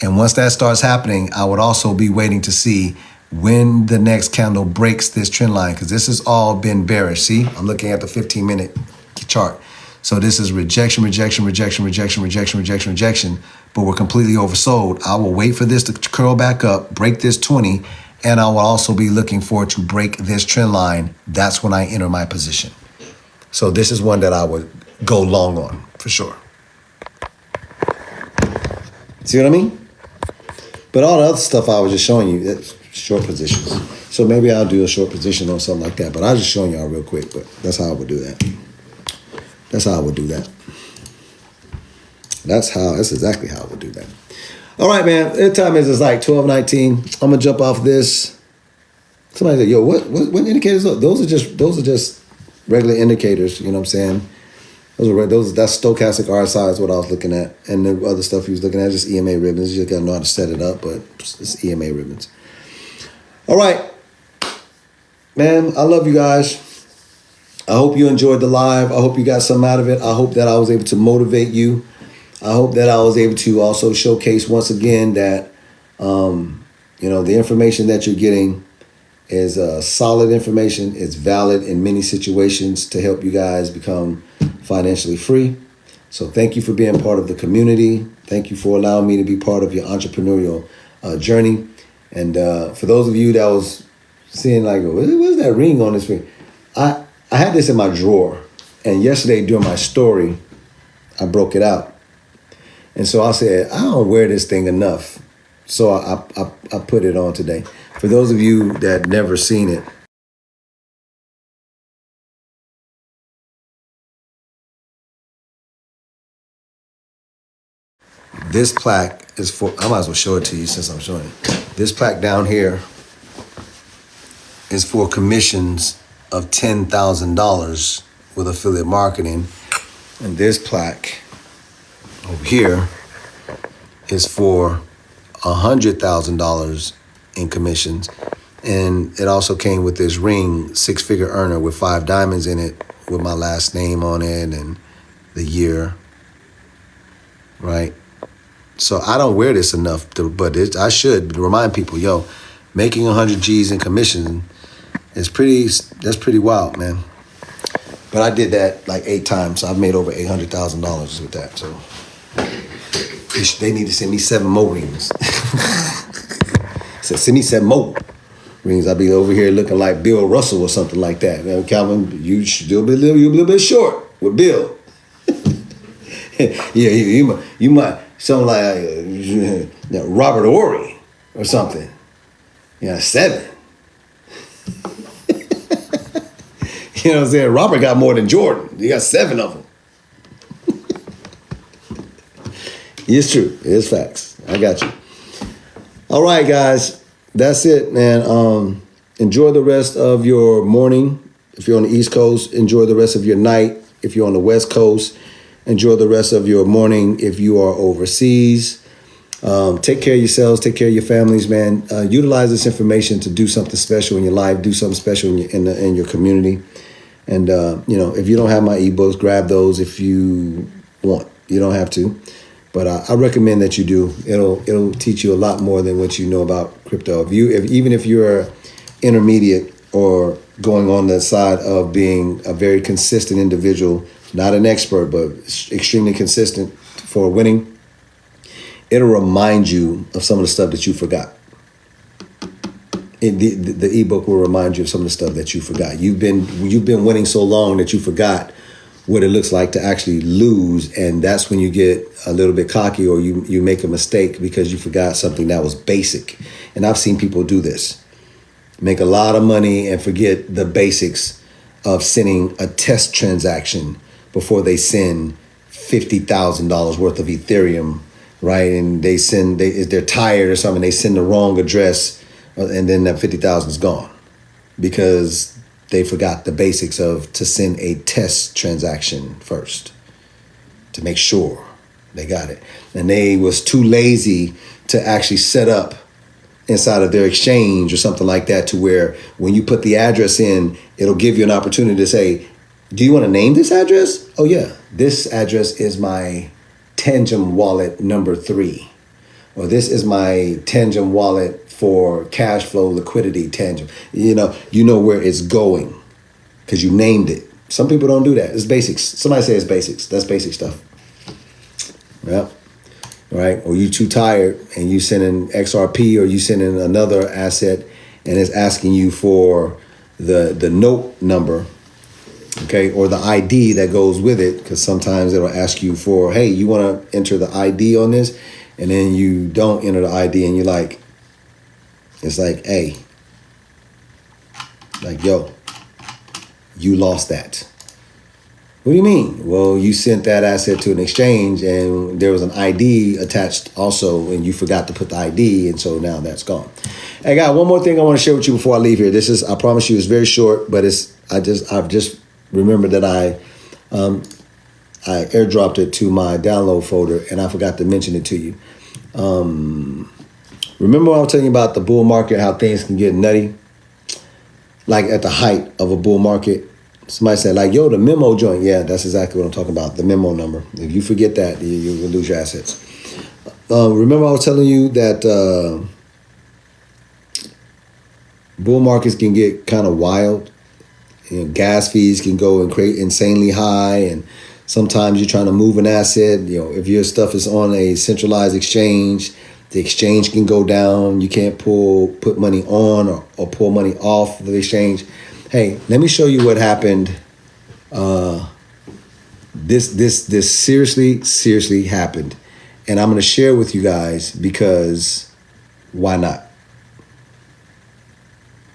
And once that starts happening, I would also be waiting to see when the next candle breaks this trend line, because this has all been bearish. See, I'm looking at the 15-minute chart. So this is rejection, but we're completely oversold. I will wait for this to curl back up, break this 20, and I will also be looking for it to break this trend line. That's when I enter my position. So this is one that I would go long on for sure. See what I mean? But all the other stuff I was just showing you, that's short positions. So maybe I'll do a short position or something like that. But I was just showing y'all real quick. But that's how I would do that. That's exactly how I would do that. All right, man. The time is like 12:19. I'm gonna jump off this. Somebody said, "Yo, what indicators are those? Those are just regular indicators." You know what I'm saying? That's stochastic RSI is what I was looking at, and the other stuff he was looking at just EMA ribbons. You just gotta know how to set it up, but it's EMA ribbons. All right, man. I love you guys. I hope you enjoyed the live. I hope you got something out of it. I hope that I was able to motivate you. I hope that I was able to also showcase once again that, the information that you're getting is solid information. It's valid in many situations to help you guys become financially free. So thank you for being part of the community. Thank you for allowing me to be part of your entrepreneurial journey. And for those of you that was seeing like, what's that ring on this ring? I had this in my drawer, and yesterday during my story, I broke it out. And so I said, I don't wear this thing enough. So I put it on today. For those of you that never seen it, this plaque is for, I might as well show it to you since I'm showing it. This plaque down here is for commissions of $10,000 with affiliate marketing. And this plaque over here is for $100,000 in commissions. And it also came with this ring, 6-figure earner with 5 diamonds in it with my last name on it and the year, right? So I don't wear this enough, but I should remind people, making 100 G's in commission is that's pretty wild, man. But I did that like 8 times. So I've made over $800,000 with that. So they need to send me 7 more rings. So send me 7 more rings. I'll be over here looking like Bill Russell or something like that. Now, Calvin, you still be you're a little bit short with Bill. Yeah, you might sound like Robert Ory or something. 7. You know what I'm saying? Robert got more than Jordan. He got 7 of them. It's true. It's facts. I got you. All right, guys. That's it, man. enjoy the rest of your morning. If you're on the East Coast, enjoy the rest of your night. If you're on the West Coast, enjoy the rest of your morning. If you are overseas, take care of yourselves, take care of your families, man. Utilize this information to do something special in your life, do something special in your community. And, if you don't have my ebooks, grab those if you want. You don't have to. But I recommend that you do. It'll teach you a lot more than what you know about crypto. Even if you're intermediate or going on the side of being a very consistent individual, not an expert, but extremely consistent for winning, it'll remind you of some of the stuff that you forgot. The ebook will remind you of some of the stuff that you forgot. You've been winning so long that you forgot what it looks like to actually lose, and that's when you get a little bit cocky or you make a mistake because you forgot something that was basic. And I've seen people do this. Make a lot of money and forget the basics of sending a test transaction before they send $50,000 worth of Ethereum, right? And they're tired or something, they send the wrong address, and then that 50,000 is gone because they forgot the basics of to send a test transaction first to make sure they got it. And they was too lazy to actually set up inside of their exchange or something like that to where when you put the address in, it'll give you an opportunity to say, do you want to name this address? Oh yeah, this address is my Tangem wallet number 3. Or this is my Tangem wallet for cash flow liquidity Tangem. You know where it's going because you named it. Some people don't do that. It's basics. Somebody say it's basics. That's basic stuff. Yeah. Right? Or you too tired and you send in XRP or you send in another asset and it's asking you for the note number, okay, or the ID that goes with it, because sometimes it'll ask you for, hey, you want to enter the ID on this, and then you don't enter the ID and you're like, it's like, hey, like, yo, you lost that. What do you mean? Well, you sent that asset to an exchange and there was an ID attached also and you forgot to put the ID, and so now that's gone. Hey, guys, one more thing I want to share with you before I leave here. This is, I promise you, it's very short, but I've just remembered that I airdropped it to my download folder and I forgot to mention it to you. Remember when I was telling you about the bull market, how things can get nutty? Like at the height of a bull market, somebody said, like, yo, the memo joint. Yeah, that's exactly what I'm talking about, the memo number. If you forget that, you will lose your assets. Remember I was telling you that bull markets can get kind of wild. Gas fees can go and create insanely high, and sometimes you're trying to move an asset. If your stuff is on a centralized exchange, the exchange can go down. You can't put money on or pull money off the exchange. Hey, let me show you what happened. This seriously happened, and I'm going to share with you guys because why not?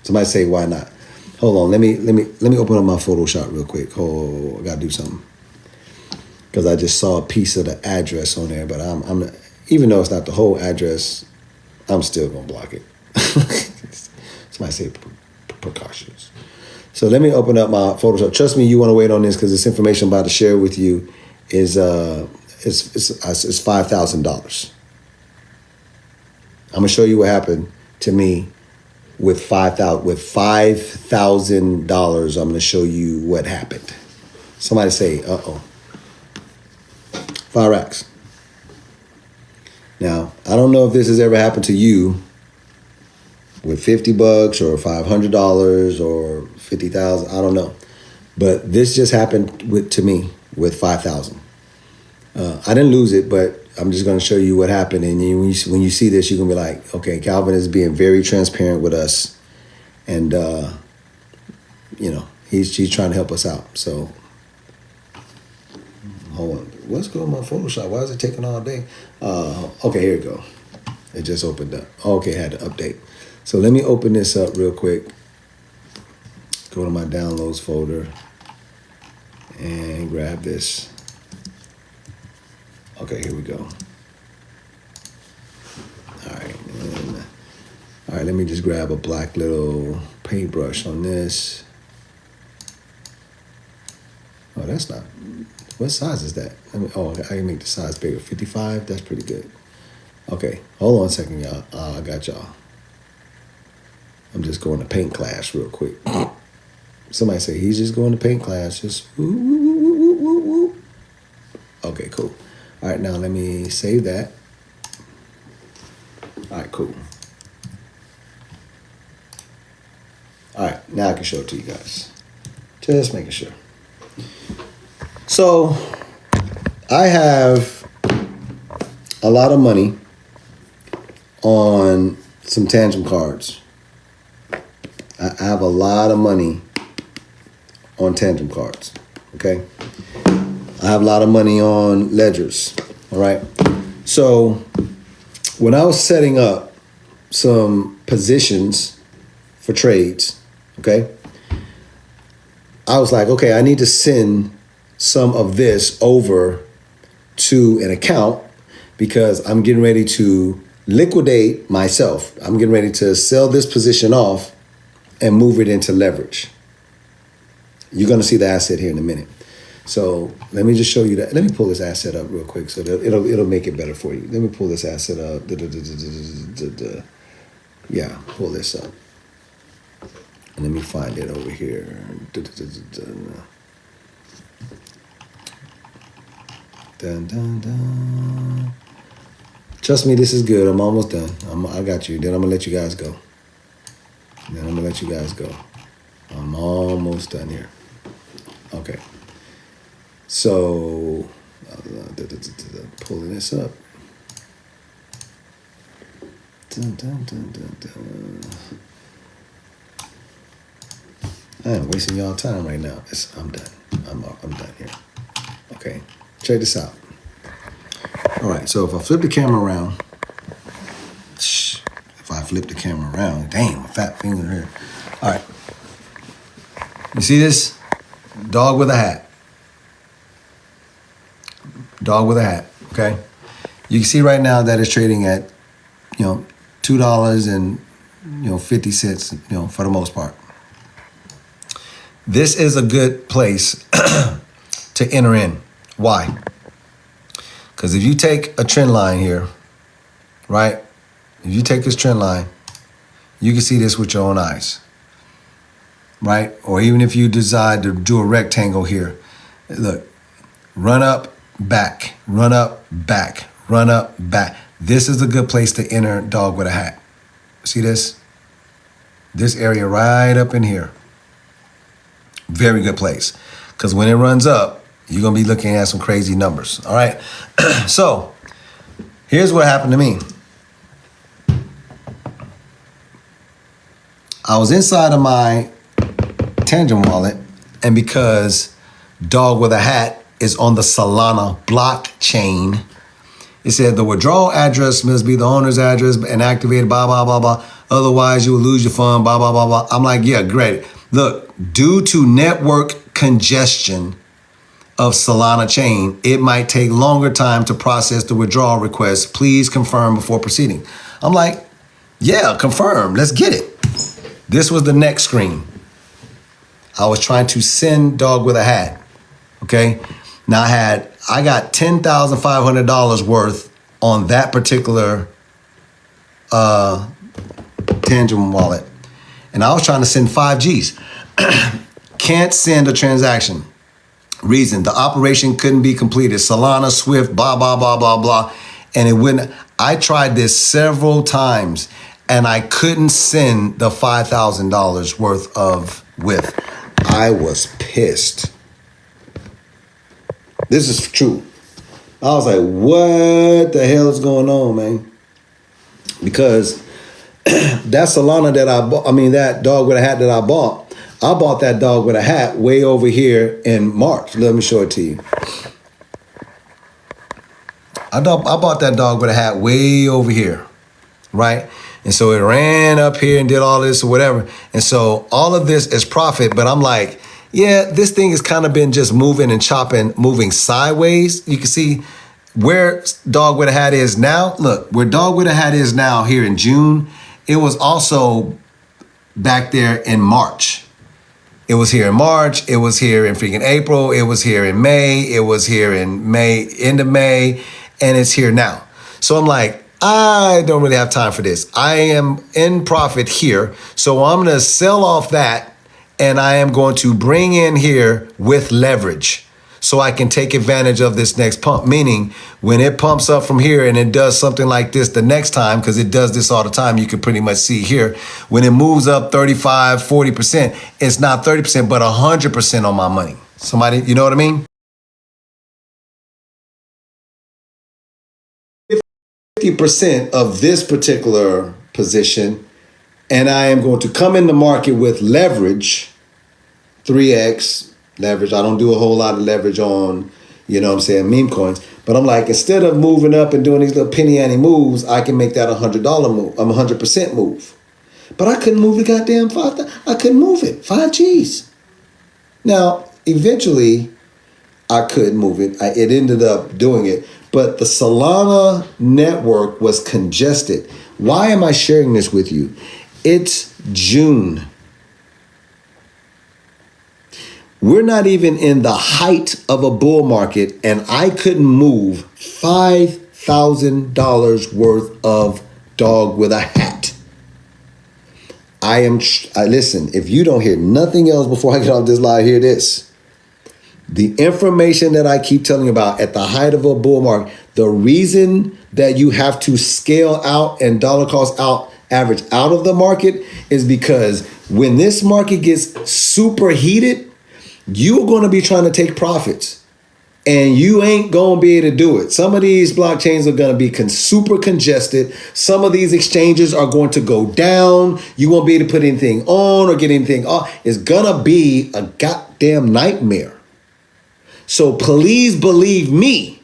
Somebody say why not? Hold on, let me open up my Photoshop real quick. I gotta do something because I just saw a piece of the address on there, but I'm even though it's not the whole address, I'm still gonna block it. Somebody say precautions. So let me open up my Photoshop. Trust me, you want to wait on this because this information I'm about to share with you is it's $5,000. I'm gonna show you what happened to me with $5,000. I'm gonna show you what happened. Somebody say, uh-oh. 5X. Now, I don't know if this has ever happened to you with $50 or $500 or $50,000. I don't know, but this just happened to me with 5,000. I didn't lose it, but I'm just going to show you what happened. And when you see this, you're going to be like, okay, Calvin is being very transparent with us, and he's trying to help us out. So hold on, what's going on my Photoshop? Why is it taking all day? Okay, here we go. It just opened up. Okay, I had to update. So let me open this up real quick. Go to my downloads folder and grab this. Okay, here we go. All right, let me just grab a black little paintbrush on this. Oh, that's not. What size is that? I can make the size bigger. 55. That's pretty good. Okay, hold on a second, y'all. I got y'all. I'm just going to paint class real quick. Somebody say he's just going to paint class. Just woo, woo, woo, woo, woo, woo. Okay, cool. All right, now let me save that. All right, cool. All right, now I can show it to you guys. Just making sure. So I have a lot of money on some tantrum cards. I have a lot of money on tantrum cards, okay? I have a lot of money on ledgers, all right? So when I was setting up some positions for trades, okay, I was like, okay, I need to send some of this over to an account because I'm getting ready to liquidate myself. I'm getting ready to sell this position off and move it into leverage. You're going to see the asset here in a minute. So let me just show you that. Let me pull this asset up real quick so that it'll make it better for you. Let me pull this asset up. Yeah, pull this up. And let me find it over here. Dun, dun, dun. Trust me, this is good. I'm almost done. I got you. Then I'm going to let you guys go. I'm almost done here. Okay. So, pulling this up. Dun, dun, dun, dun, dun. I am wasting y'all time right now. I'm done. I'm done here. Okay. Check this out. All right, so if I flip the camera around, damn, my fat finger here. All right. You see this? Dog with a hat. Okay? You can see right now that it's trading at, $2.50, for the most part. This is a good place to enter in. Why? Because if you take a trend line here, right? If you take this trend line, you can see this with your own eyes, right? Or even if you decide to do a rectangle here, look, run up, back, run up, back, run up, back. This is a good place to enter dog with a hat. See this? This area right up in here. Very good place. Because when it runs up, you're going to be looking at some crazy numbers. All right. So here's what happened to me. I was inside of my Tangent wallet, and because Dog with a Hat is on the Solana blockchain, it said the withdrawal address must be the owner's address and activated, blah, blah, blah, blah. Otherwise, you will lose your fund, blah, blah, blah, blah. I'm like, yeah, great. Look, due to network congestion of Solana chain, it might take longer time to process the withdrawal request. Please confirm before proceeding. I'm like, yeah, confirm. Let's get it. This was the next screen. I was trying to send Dog with a Hat. Okay. Now I got $10,500 worth on that particular Tangent wallet. And I was trying to send 5 Gs. Can't send a transaction. Reason, the operation couldn't be completed. Solana, Swift, blah, blah, blah, blah, blah. And it wouldn't. I tried this several times and I couldn't send the $5,000 worth of WIF. I was pissed. This is true. I was like, what the hell is going on, man? Because that Solana that I bought, that Dog with a Hat that I bought that Dog with a Hat way over here in March. Let me show it to you. I bought that Dog with a Hat way over here, right? And so it ran up here and did all this or whatever. And so all of this is profit, but I'm like, yeah, this thing has kind of been just moving and chopping, moving sideways. You can see where Dog with a Hat is now. Look, where Dog with a Hat is now here in June, it was also back there in March. It was here in March. It was here in freaking April. It was here in May. It was here in May, end of May, and it's here now. So I'm like, I don't really have time for this. I am in profit here. So I'm going to sell off that, and I am going to bring in here with leverage so I can take advantage of this next pump. Meaning when it pumps up from here and it does something like this the next time, because it does this all the time, you can pretty much see here, when it moves up 35, 40%, it's not 30%, but 100% on my money. Somebody, you know what I mean? 50% of this particular position, and I am going to come in the market with leverage, 3x leverage. I don't do a whole lot of leverage on, you know what I'm saying, meme coins. But I'm like, instead of moving up and doing these little penny ante moves, I can make that $100 move, 100% move. But I couldn't move the goddamn 5. I couldn't move it, 5 G's. Now, eventually, I could move it. It ended up doing it. But the Solana network was congested. Why am I sharing this with you? It's June. We're not even in the height of a bull market, and I couldn't move $5,000 worth of dog with a hat. Listen, if you don't hear nothing else before I get off this live, hear this. The information that I keep telling you about at the height of a bull market, the reason that you have to scale out and dollar cost out average out of the market is because when this market gets super heated, you're going to be trying to take profits and you ain't going to be able to do it. Some of these blockchains are going to be super congested. Some of these exchanges are going to go down. You won't be able to put anything on or get anything off. It's going to be a goddamn nightmare. So please believe me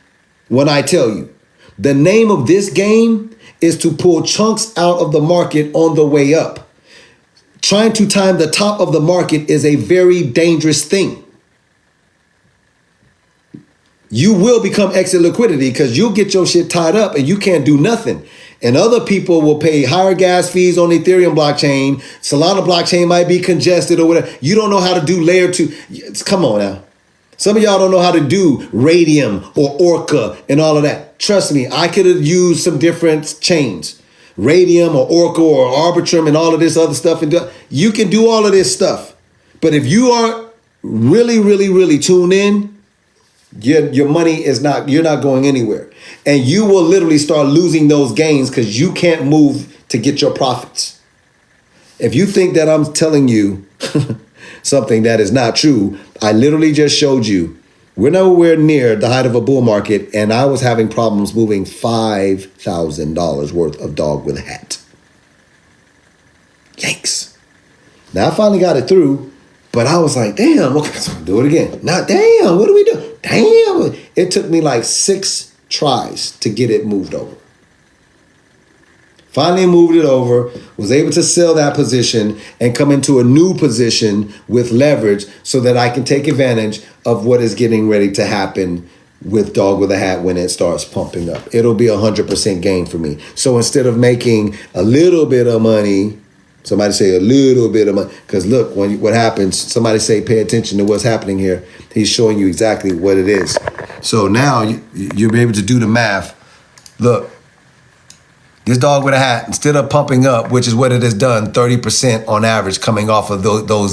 when I tell you, the name of this game is to pull chunks out of the market on the way up. Trying to time the top of the market is a very dangerous thing. You will become exit liquidity because you'll get your shit tied up and you can't do nothing. And other people will pay higher gas fees on Ethereum blockchain. Solana blockchain might be congested or whatever. You don't know how to do layer 2. Come on now. Some of y'all don't know how to do Radium or Orca and all of that. Trust me, I could have used some different chains. Radium or Orca or Arbitrum and all of this other stuff. And you can do all of this stuff. But if you aren't really, really, really tuned in, your money is not, you're not going anywhere. And you will literally start losing those gains because you can't move to get your profits. If you think that I'm telling you something that is not true, I literally just showed you we're nowhere near the height of a bull market, and I was having problems moving $5,000 worth of dog with a hat. Yikes. Now, I finally got it through, but I was like, damn, okay, so do it again. Now, damn, what do we do? Damn. It took me like 6 tries to get it moved over. Finally moved it over, was able to sell that position and come into a new position with leverage so that I can take advantage of what is getting ready to happen with dog with a hat when it starts pumping up. It'll be 100% gain for me. So instead of making a little bit of money, somebody say a little bit of money, because look, what happens, somebody say pay attention to what's happening here. He's showing you exactly what it is. So now you'll be able to do the math. Look. This dog with a hat, instead of pumping up, which is what it has done, 30% on average coming off of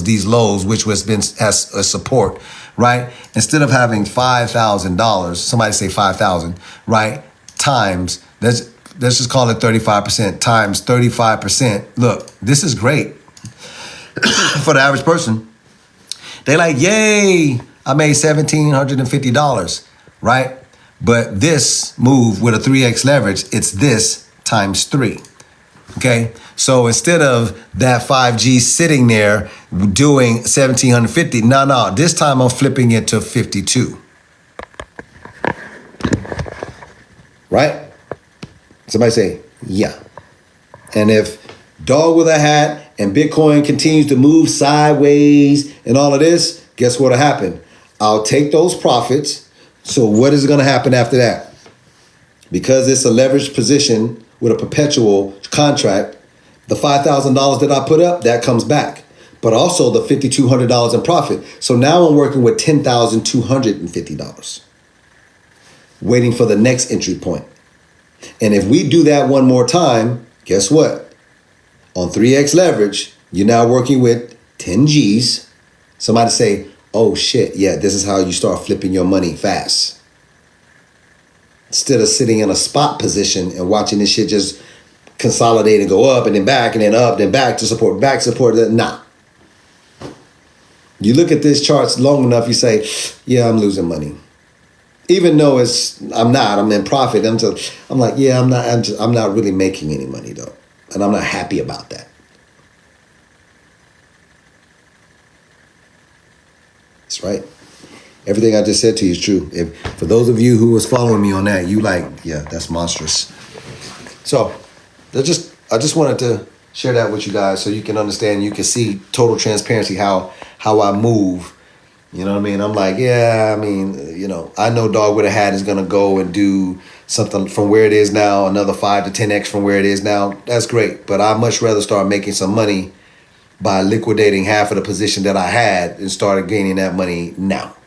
these lows, which has a support, right? Instead of having $5,000, somebody say 5,000, right? Times, let's just call it 35%, times 35%. Look, this is great for the average person. They like, yay, I made $1,750, right? But this move with a 3x leverage, it's this times 3. Okay, so instead of that 5G sitting there doing 1,750, no, this time I'm flipping it to 52. Right? Somebody say, yeah. And if dog with a hat and Bitcoin continues to move sideways and all of this, guess what'll happen? I'll take those profits. So what is going to happen after that? Because it's a leveraged position with a perpetual contract, The $5,000 that I put up, that comes back. But also the $5,200 in profit. So now I'm working with $10,250. Waiting for the next entry point. And if we do that one more time, guess what? On 3x leverage, you're now working with 10 G's. Somebody say, oh shit, yeah, this is how you start flipping your money fast. Instead of sitting in a spot position and watching this shit just consolidate and go up and then back and then up, then back to support, back support. Nah. You look at this charts long enough, you say, yeah, I'm losing money. Even though I'm in profit. I'm like, yeah, I'm not really making any money though. And I'm not happy about that. That's right. Everything I just said to you is true. For those of you who was following me on that, you like, yeah, that's monstrous. So I just wanted to share that with you guys so you can understand, you can see total transparency, how I move. You know what I mean? I'm like, yeah, I mean, you know, I know Dog with a Hat is going to go and do something from where it is now, another 5 to 10x from where it is now. That's great. But I'd much rather start making some money by liquidating half of the position that I had and started gaining that money now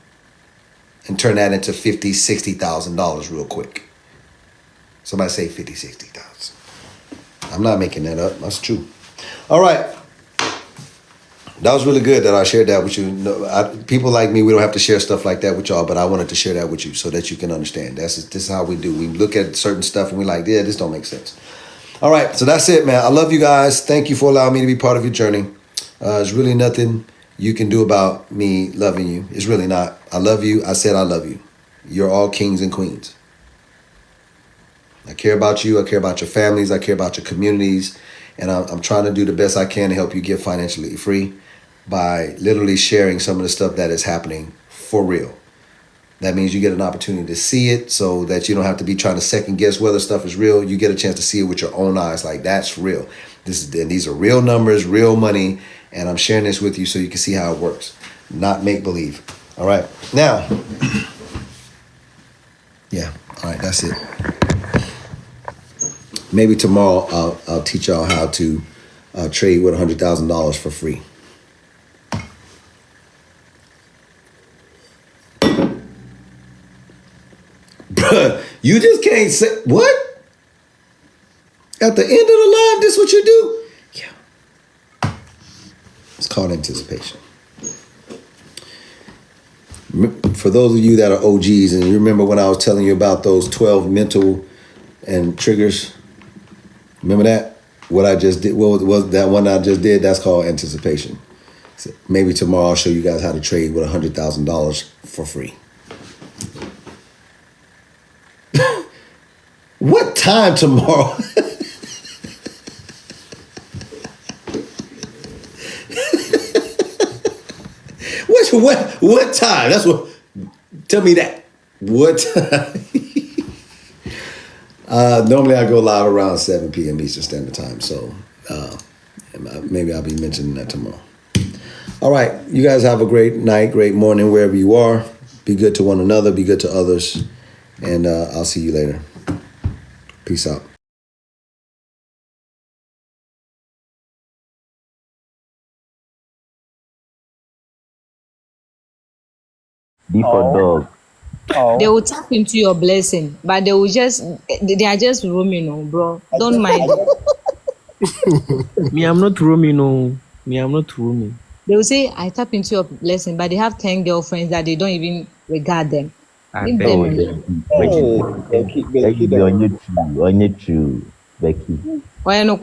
and turn that into $50,000, $60,000 real quick. Somebody say 50, 60,000. I'm not making that up. That's true. All right. That was really good that I shared that with you. People like me, we don't have to share stuff like that with y'all, but I wanted to share that with you so that you can understand. This is how we do. We look at certain stuff and we're like, yeah, this don't make sense. All right, so that's it, man. I love you guys. Thank you for allowing me to be part of your journey. There's really nothing you can do about me loving you. It's really not. I love you. I said I love you. You're all kings and queens. I care about you. I care about your families. I care about your communities. And I'm trying to do the best I can to help you get financially free by literally sharing some of the stuff that is happening for real. That means you get an opportunity to see it so that you don't have to be trying to second guess whether stuff is real. You get a chance to see it with your own eyes. Like, that's real. These are real numbers, real money. And I'm sharing this with you so you can see how it works. Not make believe. All right. Now, yeah. All right. That's it. Maybe tomorrow I'll teach y'all how to trade with $100,000 for free. Bruh, you just can't say, what? At the end of the line, this what you do? Yeah. It's called anticipation. For those of you that are OGs, and you remember when I was telling you about those 12 mental and triggers, remember that? What I just did, what was that one I just did? That's called anticipation. So maybe tomorrow I'll show you guys how to trade with $100,000 for free. What time tomorrow? What time? That's what. Tell me that. What time? Normally I go live around 7 p.m. Eastern Standard Time, so maybe I'll be mentioning that tomorrow. All right, you guys have a great night, great morning, wherever you are. Be good to one another, be good to others, and I'll see you later. Peace out. D for dog. They will tap into your blessing, but they are just roaming, bro. Don't mind. Me, I'm not roaming, no. Me, I'm not roaming. They will say, I tap into your blessing, but they have 10 girlfriends that they don't even regard them. Leave them alone. Becky, on you true, Becky. Why no